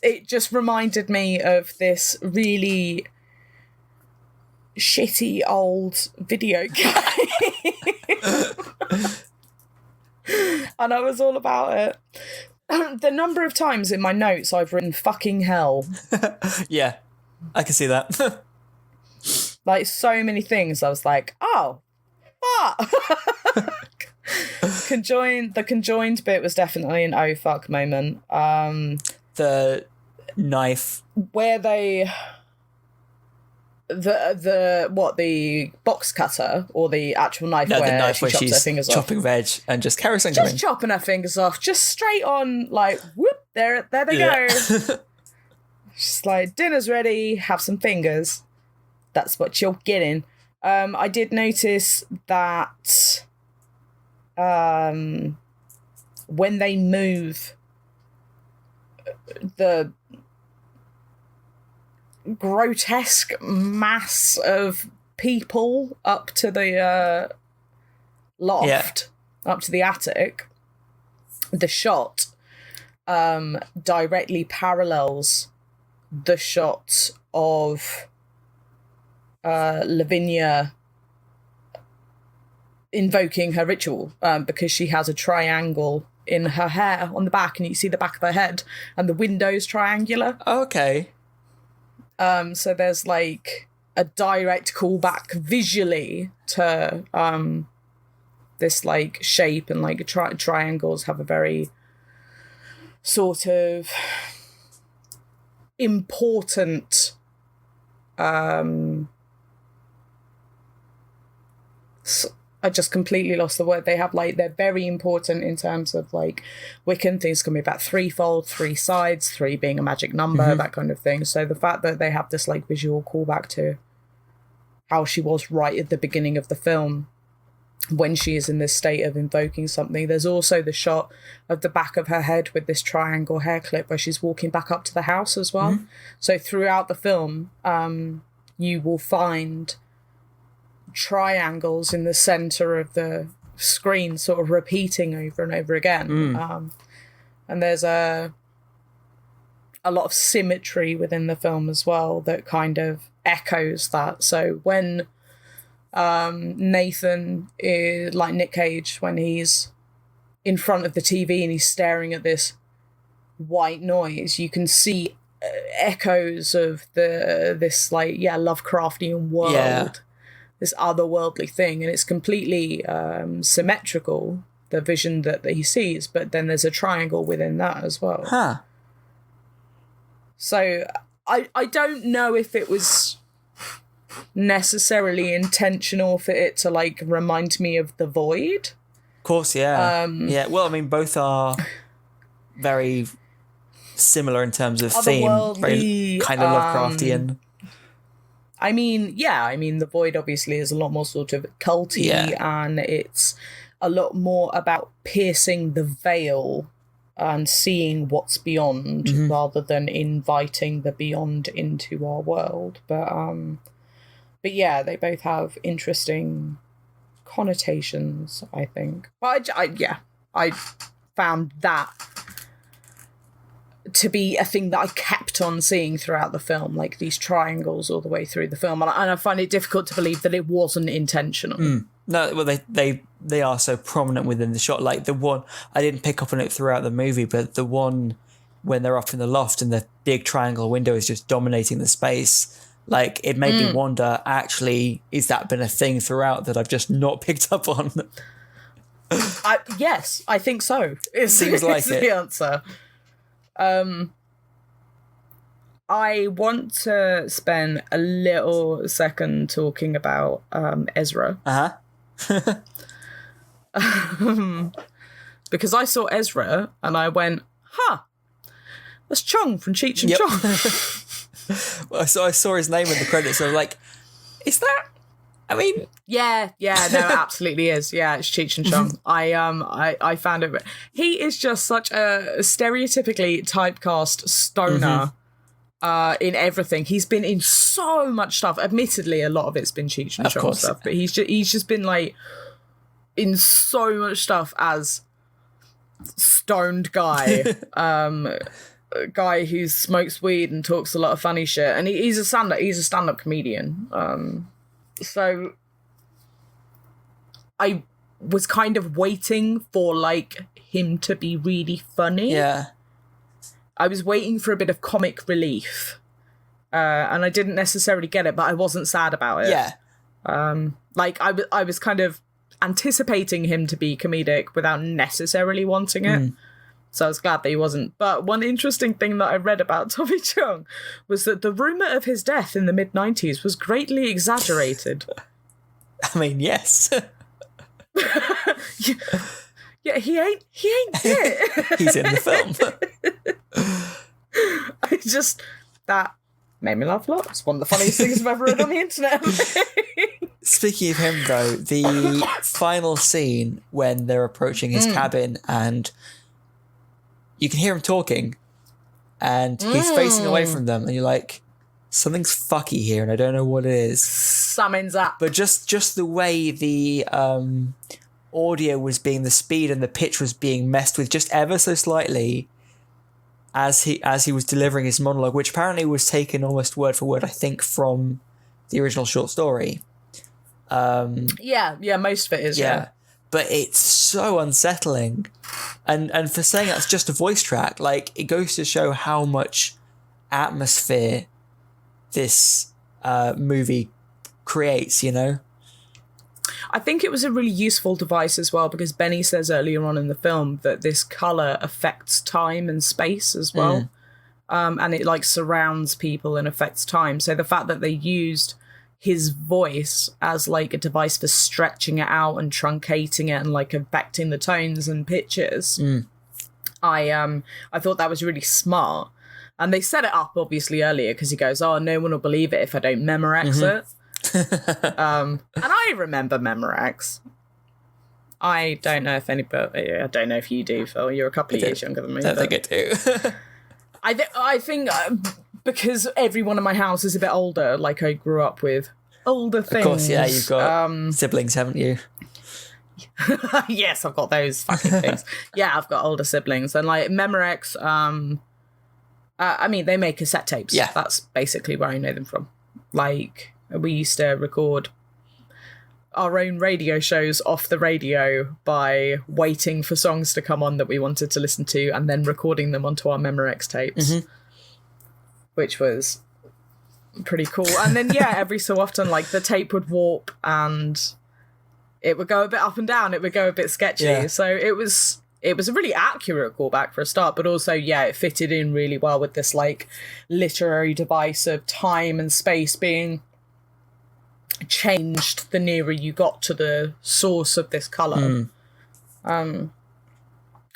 it just reminded me of this really shitty old video game. And I was all about it. The number of times in my notes I've written fucking hell. Yeah, I can see that. Like so many things I was like, oh, what? The conjoined bit was definitely an oh fuck moment. The knife where they the box cutter or the actual knife the where knife she where chops she's her fingers chopping off. veg and just carries on Just going. chopping her fingers off, just straight on, like, whoop, there they go. She's like, dinner's ready, have some fingers. That's what you're getting. I did notice that when they move the grotesque mass of people up to the loft, up to the attic, the shot directly parallels the shot of Lavinia invoking her ritual, because she has a triangle in her hair on the back, and you see the back of her head, and the window's triangular. Okay. So there's like a direct callback visually to this like shape, and like triangles have a very sort of important I just completely lost the word. They have like, they're very important in terms of like Wiccan things can be about threefold, three sides, three being a magic number, that kind of thing. So the fact that they have this like visual callback to how she was right at the beginning of the film when she is in this state of invoking something. There's also the shot of the back of her head with this triangle hair clip where she's walking back up to the house as well. So throughout the film, you will find triangles in the center of the screen sort of repeating over and over again. And there's a lot of symmetry within the film as well that kind of echoes that. So when Nathan is like Nick Cage, when he's in front of the TV and he's staring at this white noise, you can see echoes of this like Lovecraftian world, this otherworldly thing, and it's completely symmetrical, the vision that he sees, but then there's a triangle within that as well. So I don't know if it was necessarily intentional for it to like remind me of The Void. Of course, well, I mean, both are very similar in terms of theme, very kind of Lovecraftian. I mean, The Void obviously is a lot more sort of culty, and it's a lot more about piercing the veil and seeing what's beyond, rather than inviting the beyond into our world. But yeah, they both have interesting connotations, I think. But I found that to be a thing that I kept on seeing throughout the film, like these triangles all the way through the film, and I find it difficult to believe that it wasn't intentional. No, well, they are so prominent within the shot. Like the one, I didn't pick up on it throughout the movie, but the one when they're up in the loft and the big triangle window is just dominating the space, like it made me wonder, actually, is that been a thing throughout that I've just not picked up on? Yes, I think so. Seems like it. The answer. I want to spend a little second talking about Ezra. Because I saw Ezra and I went, that's Chong from Cheech and Chong. Well, I saw his name in the credits, so I was like, is that? I mean, no, it absolutely is. Yeah, it's Cheech and Chong. I found it. He is just such a stereotypically typecast stoner in everything. He's been in so much stuff. Admittedly, a lot of it's been Cheech and Chong stuff, but he's just been like in so much stuff as stoned guy. A guy who smokes weed and talks a lot of funny shit, and he's a stand-up comedian. So I was kind of waiting for like him to be really funny. Yeah. I was waiting for a bit of comic relief. And I didn't necessarily get it, but I wasn't sad about it. Yeah. Like I was kind of anticipating him to be comedic without necessarily wanting it. So I was glad that he wasn't. But one interesting thing that I read about Tommy Chung was that the rumour of his death in the mid-90s was greatly exaggerated. I mean, yes. Yeah, he ain't it. He's in the film. That made me laugh a lot. It's one of the funniest things I've ever read on the internet. Speaking of him, though, the final scene when they're approaching his cabin and you can hear him talking and he's facing away from them and you're like, something's fucky here and I don't know what it is. Something's up. But just the way the audio was being, the speed and the pitch was being messed with just ever so slightly as he was delivering his monologue, which apparently was taken almost word for word, I think, from the original short story. Yeah, most of it is, yeah. But it's so unsettling. And for saying that's just a voice track, like, it goes to show how much atmosphere this movie creates, you know? I think it was a really useful device as well, because Benny says earlier on in the film that this colour affects time and space as well. And it, like, surrounds people and affects time. So the fact that they used his voice as, like, a device for stretching it out and truncating it and, like, affecting the tones and pitches, I thought that was really smart. And they set it up, obviously, earlier, because he goes, oh, no one will believe it if I don't Memorex it. And I remember Memorex. I don't know if anybody... I don't know if you do, Phil. You're a couple of years younger than me. I think I do. I think because everyone in my house is a bit older, like I grew up with older things. Of course, yeah, you've got siblings, haven't you? Yes, I've got those fucking things. Yeah, I've got older siblings. And like Memorex, I mean, they make cassette tapes. Yeah. That's basically where I know them from. Like, we used to record our own radio shows off the radio by waiting for songs to come on that we wanted to listen to and then recording them onto our Memorex tapes, which was pretty cool. And then, yeah, every so often, like, the tape would warp and it would go a bit up and down. It would go a bit sketchy. Yeah. So it was a really accurate callback for a start, but also, yeah, it fitted in really well with this, like, literary device of time and space being changed the nearer you got to the source of this colour. I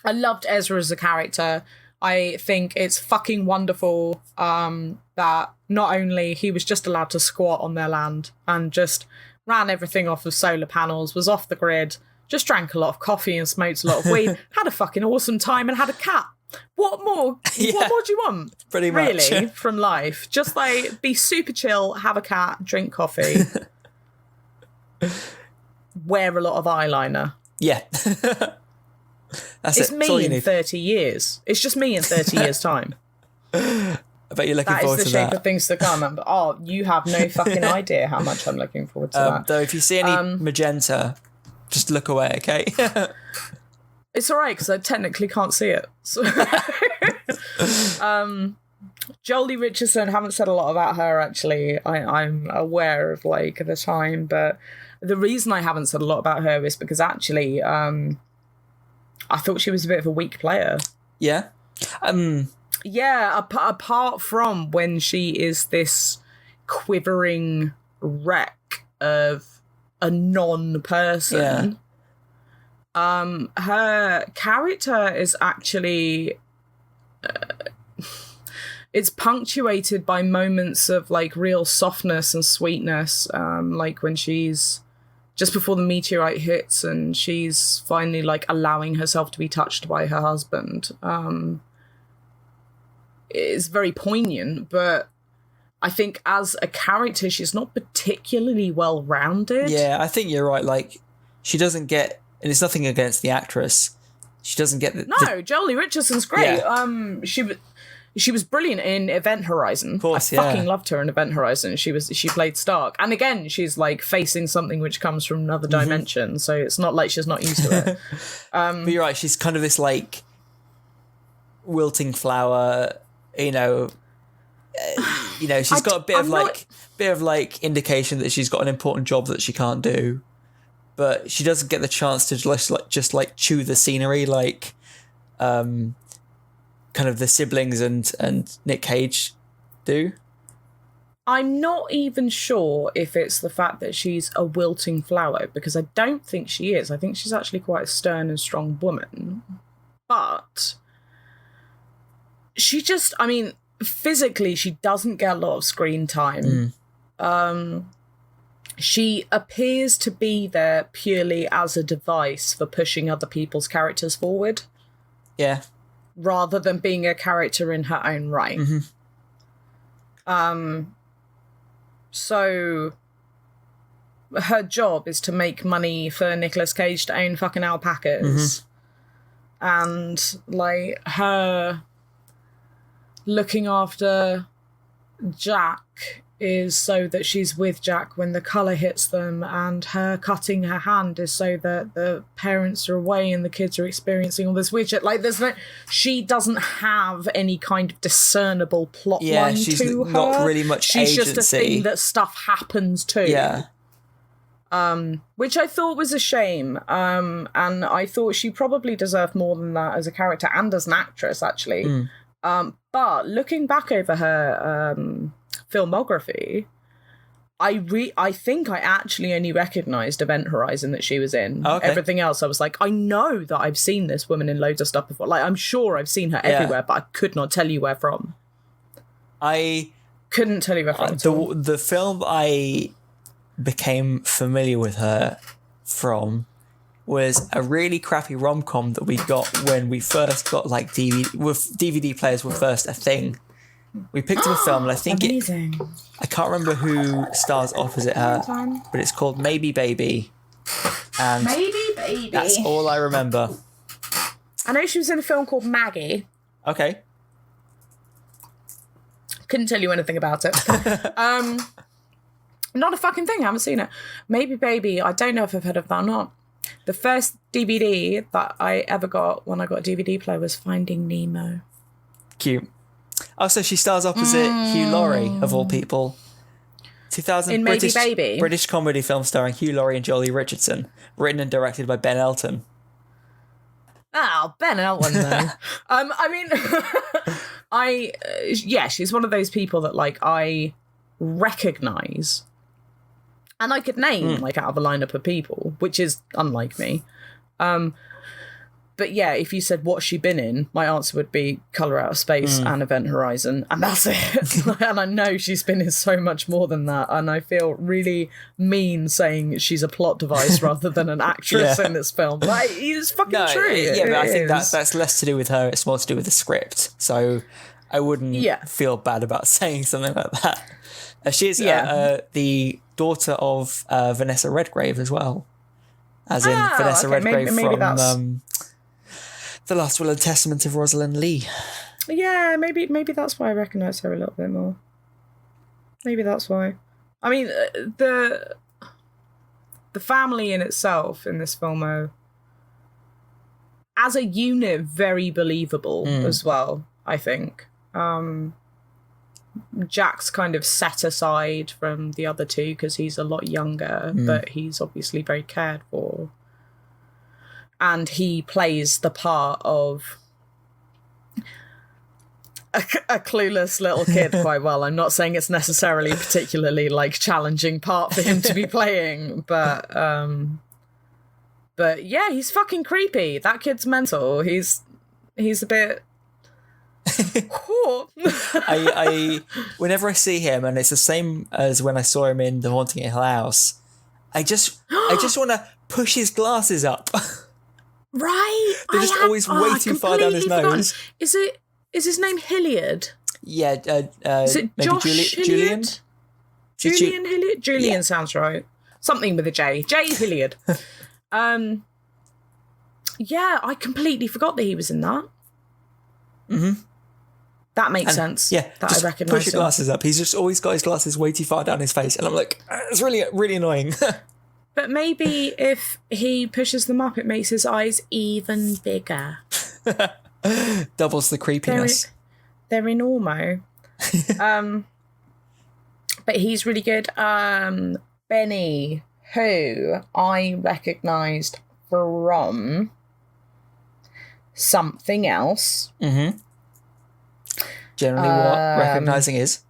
loved Ezra as a character. I think it's fucking wonderful that not only he was just allowed to squat on their land and just ran everything off of solar panels, was off the grid, just drank a lot of coffee and smoked a lot of weed, had a fucking awesome time and had a cat. What more? Yeah, what more do you want? Pretty much. Really, from life. Just like be super chill, have a cat, drink coffee, wear a lot of eyeliner. Yeah. It's me in 30 years. It's just me in 30 years' time. I bet you're looking forward to that. That is the shape of things to come. Oh, you have no fucking idea how much I'm looking forward to that. Though if you see any magenta, just look away, okay? It's all right, because I technically can't see it. So Jolie Richardson, haven't said a lot about her, actually. I'm aware of, like, the time, but the reason I haven't said a lot about her is because, actually, I thought she was a bit of a weak player. Yeah? Yeah, apart from when she is this quivering wreck of a non-person... Yeah. Her character is actually it's punctuated by moments of, like, real softness and sweetness, like when she's just before the meteorite hits and she's finally, like, allowing herself to be touched by her husband. It's very poignant, but I think as a character she's not particularly well rounded. Yeah, I think you're right. Like, she doesn't get, and it's nothing against the actress, she doesn't get the Jolie Richardson's great. Yeah. She was brilliant in Event Horizon. Of course, I fucking loved her in Event Horizon. She played Stark, and again, she's, like, facing something which comes from another dimension. So it's not like she's not used to it. But you're right. She's kind of this, like, wilting flower. You know, she's got a bit of indication that she's got an important job that she can't do. but she doesn't get the chance to just chew the scenery like kind of the siblings and Nick Cage do. I'm not even sure if it's the fact that she's a wilting flower, because I don't think she is. I think she's actually quite a stern and strong woman. But she just, I mean, physically, she doesn't get a lot of screen time. She appears to be there purely as a device for pushing other people's characters forward. Yeah. Rather than being a character in her own right. So her job is to make money for Nicolas Cage to own fucking alpacas. And, like, her looking after Jack is so that she's with Jack when the colour hits them, and her cutting her hand is so that the parents are away and the kids are experiencing all this weird shit. Like, she doesn't have any kind of discernible plot line she's to her. Not really much she's agency. just a thing that stuff happens to. Yeah. Which I thought was a shame. And I thought she probably deserved more than that as a character and as an actress, actually. But looking back over her filmography, I think I actually only recognised Event Horizon that she was in. Okay. Everything else, I was like, I know that I've seen this woman in loads of stuff before. Like, I'm sure I've seen her everywhere, but I could not tell you where from. I couldn't tell you where from. The film I became familiar with her from was a really crappy rom-com that we got when we first got like DVD players were first a thing. We picked up a film, and I think I can't remember who stars opposite her, but it's called Maybe Baby. And Maybe Baby. That's all I remember. I know she was in a film called Maggie. Okay. Couldn't tell you anything about it. Not a fucking thing. I haven't seen it. Maybe Baby. I don't know if I've heard of that or not. The first DVD that I ever got when I got a DVD player was Finding Nemo. Cute. Oh, so she stars opposite Hugh Laurie, of all people. 2000 in Maybe Baby. British comedy film starring Hugh Laurie and Jolie Richardson, written and directed by Ben Elton. Oh, Ben Elton, though. I mean, she's one of those people that, like, I recognise. And I could name, like, out of a lineup of people, which is unlike me. But yeah, if you said what's she been in, my answer would be Colour Out of Space and Event Horizon, and that's it. And I know she's been in so much more than that, and I feel really mean saying she's a plot device rather than an actress in this film. Like, it's fucking true. Yeah, but I think that's less to do with her, it's more to do with the script. So I wouldn't feel bad about saying something like that. She's the daughter of Vanessa Redgrave as well. As in Vanessa Redgrave from The Last Will and Testament of Rosalind Lee. Yeah, maybe that's why I recognise her a little bit more. Maybe that's why. I mean, the family in itself in this film, as a unit, very believable as well, I think. Jack's kind of set aside from the other two because he's a lot younger, but he's obviously very cared for. And he plays the part of a clueless little kid quite well. I'm not saying it's necessarily a particularly, like, challenging part for him to be playing, but yeah, he's fucking creepy. That kid's mental. He's a bit... I whenever I see him, and it's the same as when I saw him in The Haunting of Hill House, I just want to push his glasses up. Right. They're just always way too far down his nose. Is his name Hilliard? Yeah. Is it maybe Josh Julian? Julian Hilliard? Julian sounds right. Something with a J. J. Hilliard. Yeah, I completely forgot that he was in that. Mm-hmm. That makes sense. Yeah, that just I recognise. Push your glasses up. He's just always got his glasses way too far down his face, and I'm like, it's really, really annoying. But maybe if he pushes them up, it makes his eyes even bigger. Doubles the creepiness. They're in Ormo. But he's really good. Benny, who I recognised from something else. Mm-hmm. Generally what recognising is.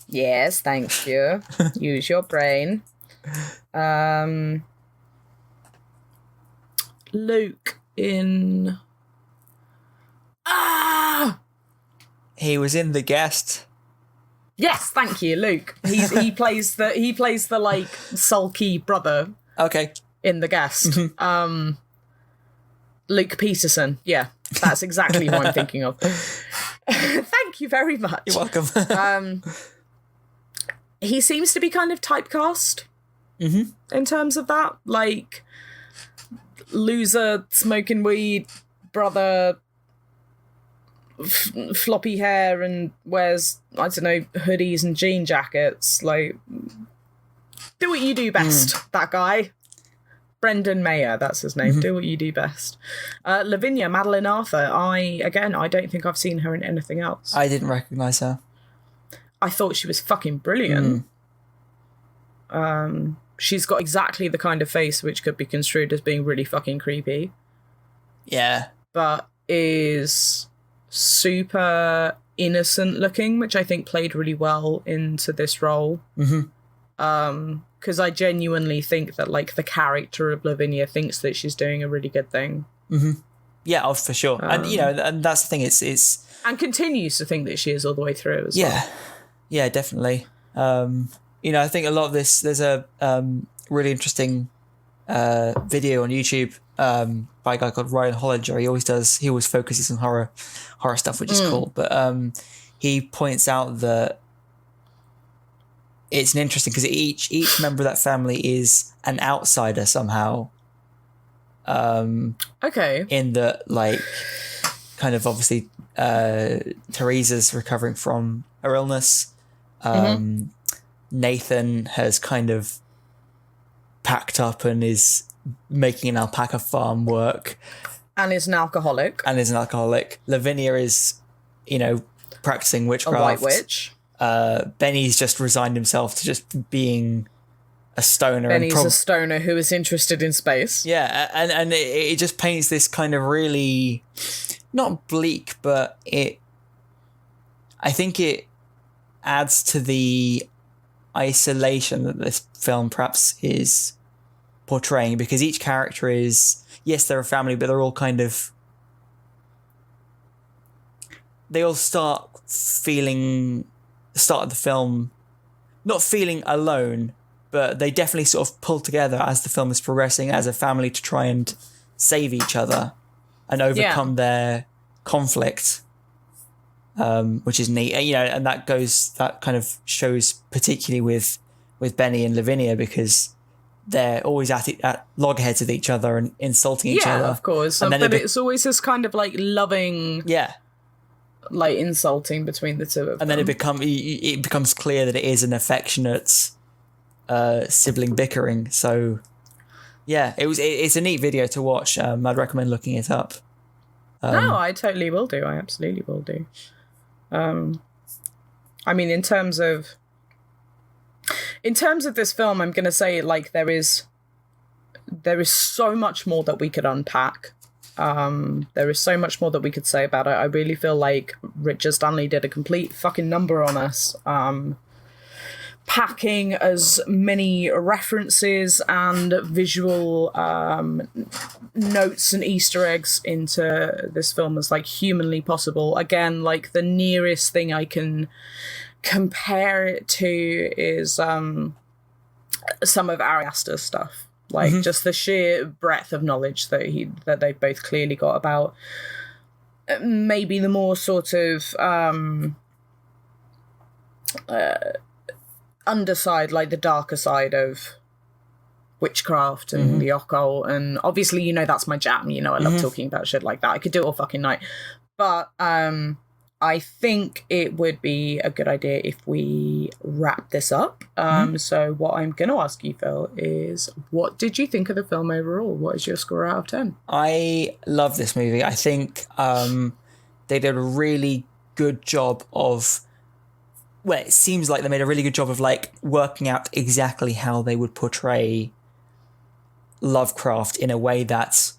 Yes, thank you. Use your brain. Luke in... He was in The Guest. Yes, thank you, Luke. He plays the like sulky brother. Okay. In The Guest. Luke Peterson. Yeah, that's exactly who I'm thinking of. Thank you very much. You're welcome. He seems to be kind of typecast in terms of that. Like, loser, smoking weed, brother, floppy hair, and wears, I don't know, hoodies and jean jackets. Like, do what you do best, that guy. Brendan Mayer, that's his name. Do what you do best. Lavinia, Madeline Arthur. I don't think I've seen her in anything else. I didn't recognise her. I thought she was fucking brilliant. She's got exactly the kind of face which could be construed as being really fucking creepy. Yeah. But is super innocent looking, which I think played really well into this role. Because I genuinely think that, like, the character of Lavinia thinks that she's doing a really good thing. Yeah, for sure. And, you know, and that's the thing, it's... And continues to think that she is all the way through as well. Yeah, definitely. You know, I think a lot of this, there's a really interesting video on YouTube by a guy called Ryan Hollinger. He always focuses on horror stuff, which is cool. But he points out that it's an interesting, because each member of that family is an outsider somehow. Okay. In the, like, kind of obviously Teresa's recovering from her illness. Nathan has kind of packed up and is making an alpaca farm work. And is an alcoholic. Lavinia is, you know, practicing witchcraft. A white witch. Benny's just resigned himself to just being a stoner. Benny's a stoner who is interested in space. Yeah, and it just paints this kind of really, not bleak, but I think it adds to the isolation that this film perhaps is portraying, because each character is, yes, they're a family, but they're all kind of, they all start the film not feeling alone, but they definitely sort of pull together as the film is progressing as a family to try and save each other and overcome their conflict, which is neat. You know, and that kind of shows particularly with Benny and Lavinia, because they're always at loggerheads with each other and insulting each other. Yeah, of course. And but it's always this kind of like loving, like insulting between the two of them. And then it becomes clear that it is an affectionate sibling bickering. So yeah, it's a neat video to watch. I'd recommend looking it up. No, I totally will do. I absolutely will do. I mean, in terms of this film, I'm going to say, like, there is so much more that we could unpack. There is so much more that we could say about it. I really feel like Richard Stanley did a complete fucking number on us. Packing as many references and visual notes and Easter eggs into this film as, like, humanly possible. Again, like, the nearest thing I can compare it to is some of Ari Aster's stuff. Like, just the sheer breadth of knowledge that they've both clearly got about maybe the more sort of underside, like the darker side of witchcraft and the occult. And obviously, you know, that's my jam. You know, I love talking about shit like that. I could do it all fucking night. But I think it would be a good idea if we wrap this up. So what I'm going to ask you, Phil, is what did you think of the film overall? What is your score out of 10? I love this movie. I think they did a really good job of, well, it seems like they made a really good job of, like, working out exactly how they would portray Lovecraft in a way that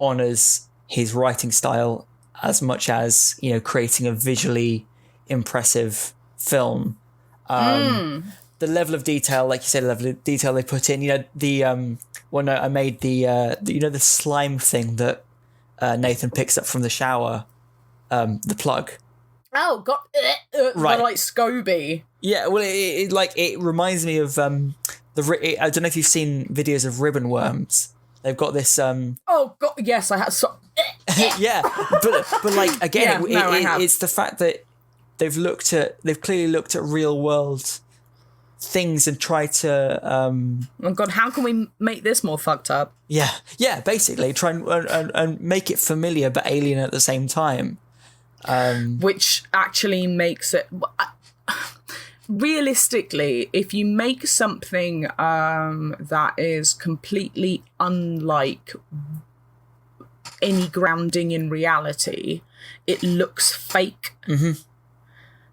honors his writing style as much as, you know, creating a visually impressive film. The level of detail, like you said, the level of detail they put in, you know, I made the slime thing that Nathan picks up from the shower, the plug. Oh God! Right, like Scoby. Yeah, well, it reminds me of I don't know if you've seen videos of ribbon worms. They've got this. Oh God! Yes, I have. Yeah, but like again, it's the fact that they've clearly looked at real world things and tried to. Oh God! How can we make this more fucked up? Yeah. Basically, try and make it familiar but alien at the same time. Which actually makes it. Realistically, if you make something that is completely unlike any grounding in reality, it looks fake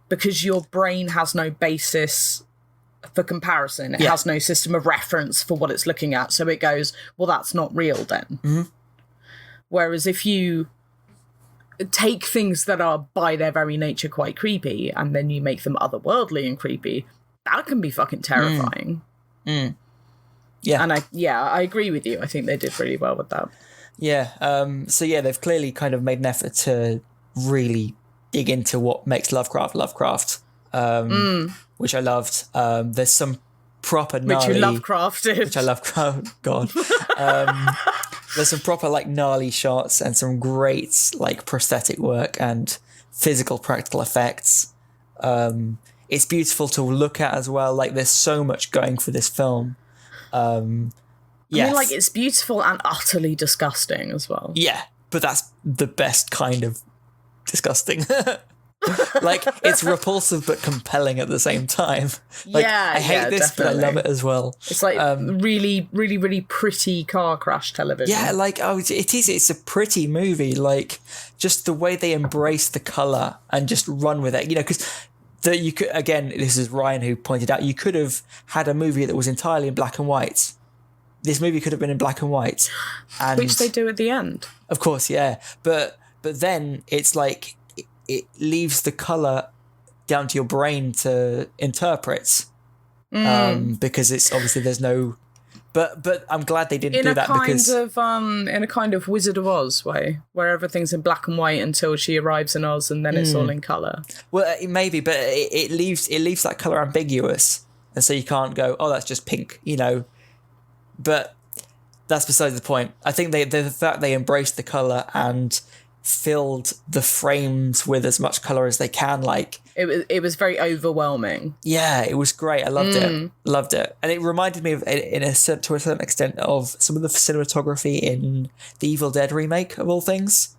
because your brain has no basis for comparison. It has no system of reference for what it's looking at. So it goes, well, that's not real then. Whereas if you take things that are by their very nature quite creepy and then you make them otherworldly and creepy, that can be fucking terrifying. Yeah. And I agree with you. I think they did really well with that. Yeah. So yeah, they've clearly kind of made an effort to really dig into what makes Lovecraft, which I loved. There's some proper gnarly... Which you Lovecrafted. Which I love. God. There's some proper like gnarly shots and some great like prosthetic work and physical practical effects. It's beautiful to look at as well. Like there's so much going for this film. Yes. I mean, like it's beautiful and utterly disgusting as well. Yeah, but that's the best kind of disgusting. Like it's repulsive but compelling at the same time. Like, I hate this, definitely. But I love it as well. It's like really, really, really pretty car crash television. Yeah, like it is. It's a pretty movie. Like just the way they embrace the color and just run with it. You know, because you could again. This is Ryan who pointed out you could have had a movie that was entirely in black and white. This movie could have been in black and white, and which they do at the end. Of course, yeah, but then it's like. It leaves the colour down to your brain to interpret, because it's obviously there's no. But I'm glad they didn't do that because in a kind of Wizard of Oz way, where everything's in black and white until she arrives in Oz, and then it's all in colour. Well, maybe, but it leaves that colour ambiguous, and so you can't go, oh, that's just pink, you know. But that's beside the point. I think the fact they embraced the colour and filled the frames with as much color as they can, like it was very overwhelming. Yeah, it was great. I loved it, and it reminded me of, to a certain extent, of some of the cinematography in the Evil Dead remake of all things.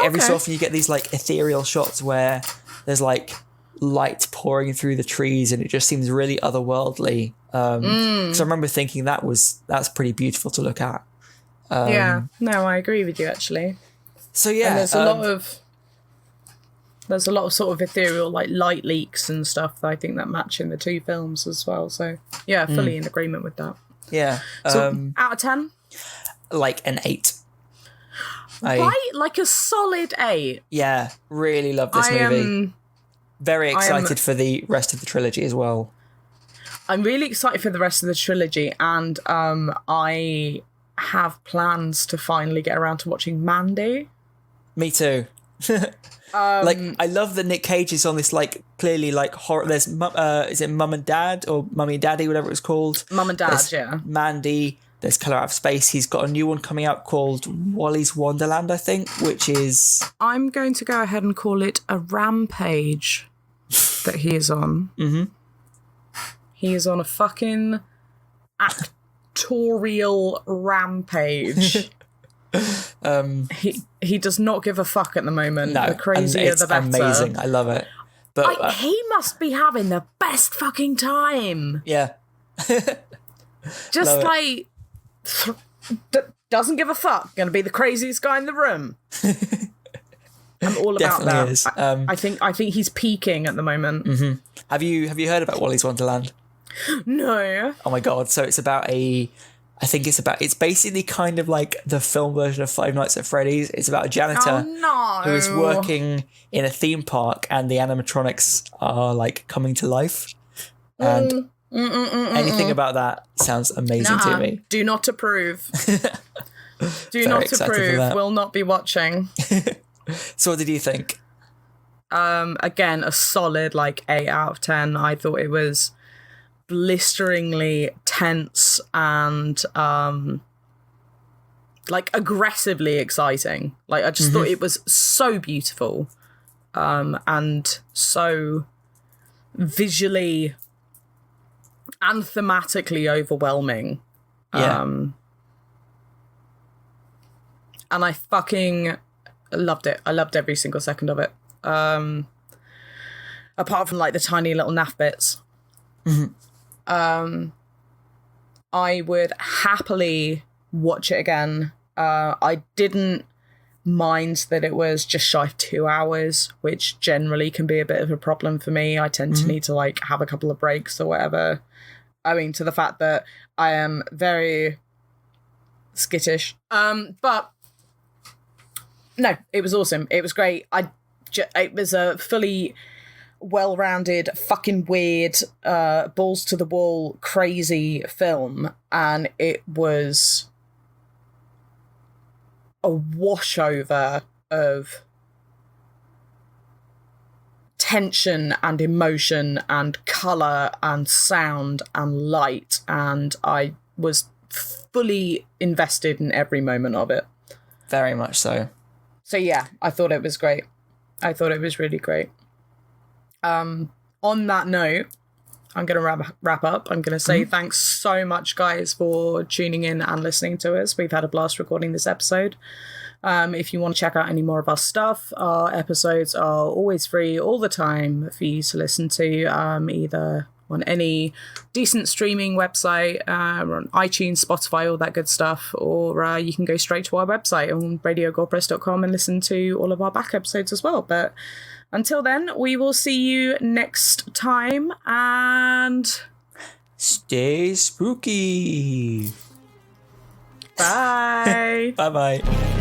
Every so often you get these like ethereal shots where there's like light pouring through the trees, and it just seems really otherworldly. So I remember thinking that's pretty beautiful to look at. Yeah, no, I agree with you actually. So yeah, and there's a lot of sort of ethereal like light leaks and stuff that I think that match in the two films as well. So yeah, fully in agreement with that. Yeah. So out of 10, like an 8. Right, like a solid 8. Yeah, really love this movie. Very excited for the rest of the trilogy as well. I'm really excited for the rest of the trilogy, and I have plans to finally get around to watching Mandy. Me too. Like I love that Nick Cage is on this like clearly like horror. There's is it Mum and Dad or Mummy and Daddy, whatever it's called. Mum and Dad, there's yeah. Mandy. There's Colour Out of Space. He's got a new one coming out called Wally's Wonderland, I think, which is. I'm going to go ahead and call it a rampage that he is on. Mm-hmm. He is on a fucking actorial rampage. He does not give a fuck at the moment. No, the crazier the better. Amazing. I love it. But he must be having the best fucking time. Yeah. Just like doesn't give a fuck. Gonna be the craziest guy in the room. I'm all about Definitely that. Is. I think he's peaking at the moment. Mm-hmm. Have you heard about Wally's Wonderland? No. Oh my god! So it's about a think it's basically kind of like the film version of Five Nights at Freddy's. It's about a janitor who is working in a theme park and the animatronics are like coming to life. And anything about that sounds amazing to me. Do not approve. Do not approve. Will not be watching. So what did you think? Again, a solid like 8 out of 10. I thought it was blisteringly tense and like aggressively exciting. Like I just thought it was so beautiful and so visually and thematically overwhelming. And I fucking loved it. I loved every single second of it. Apart from like the tiny little naff bits. I would happily watch it again. I didn't mind that it was just shy of 2 hours, which generally can be a bit of a problem for me. I tend to need to like have a couple of breaks or whatever, owing to the fact that I am very skittish. But no, it was awesome. It was great. It was a fully well-rounded, fucking weird, balls to the wall, crazy film, and it was a washover of tension and emotion and colour and sound and light, and I was fully invested in every moment of it. Very much so. So yeah, I thought it was great. I thought it was really great. On that note, I'm going to wrap up. I'm going to say thanks so much, guys, for tuning in and listening to us. We've had a blast recording this episode. If you want to check out any more of our stuff, our episodes are always free all the time for you to listen to, either on any decent streaming website, on iTunes, Spotify, all that good stuff, or you can go straight to our website on radiogorepress.com and listen to all of our back episodes as well. But until then, we will see you next time, and stay spooky. Bye. Bye-bye.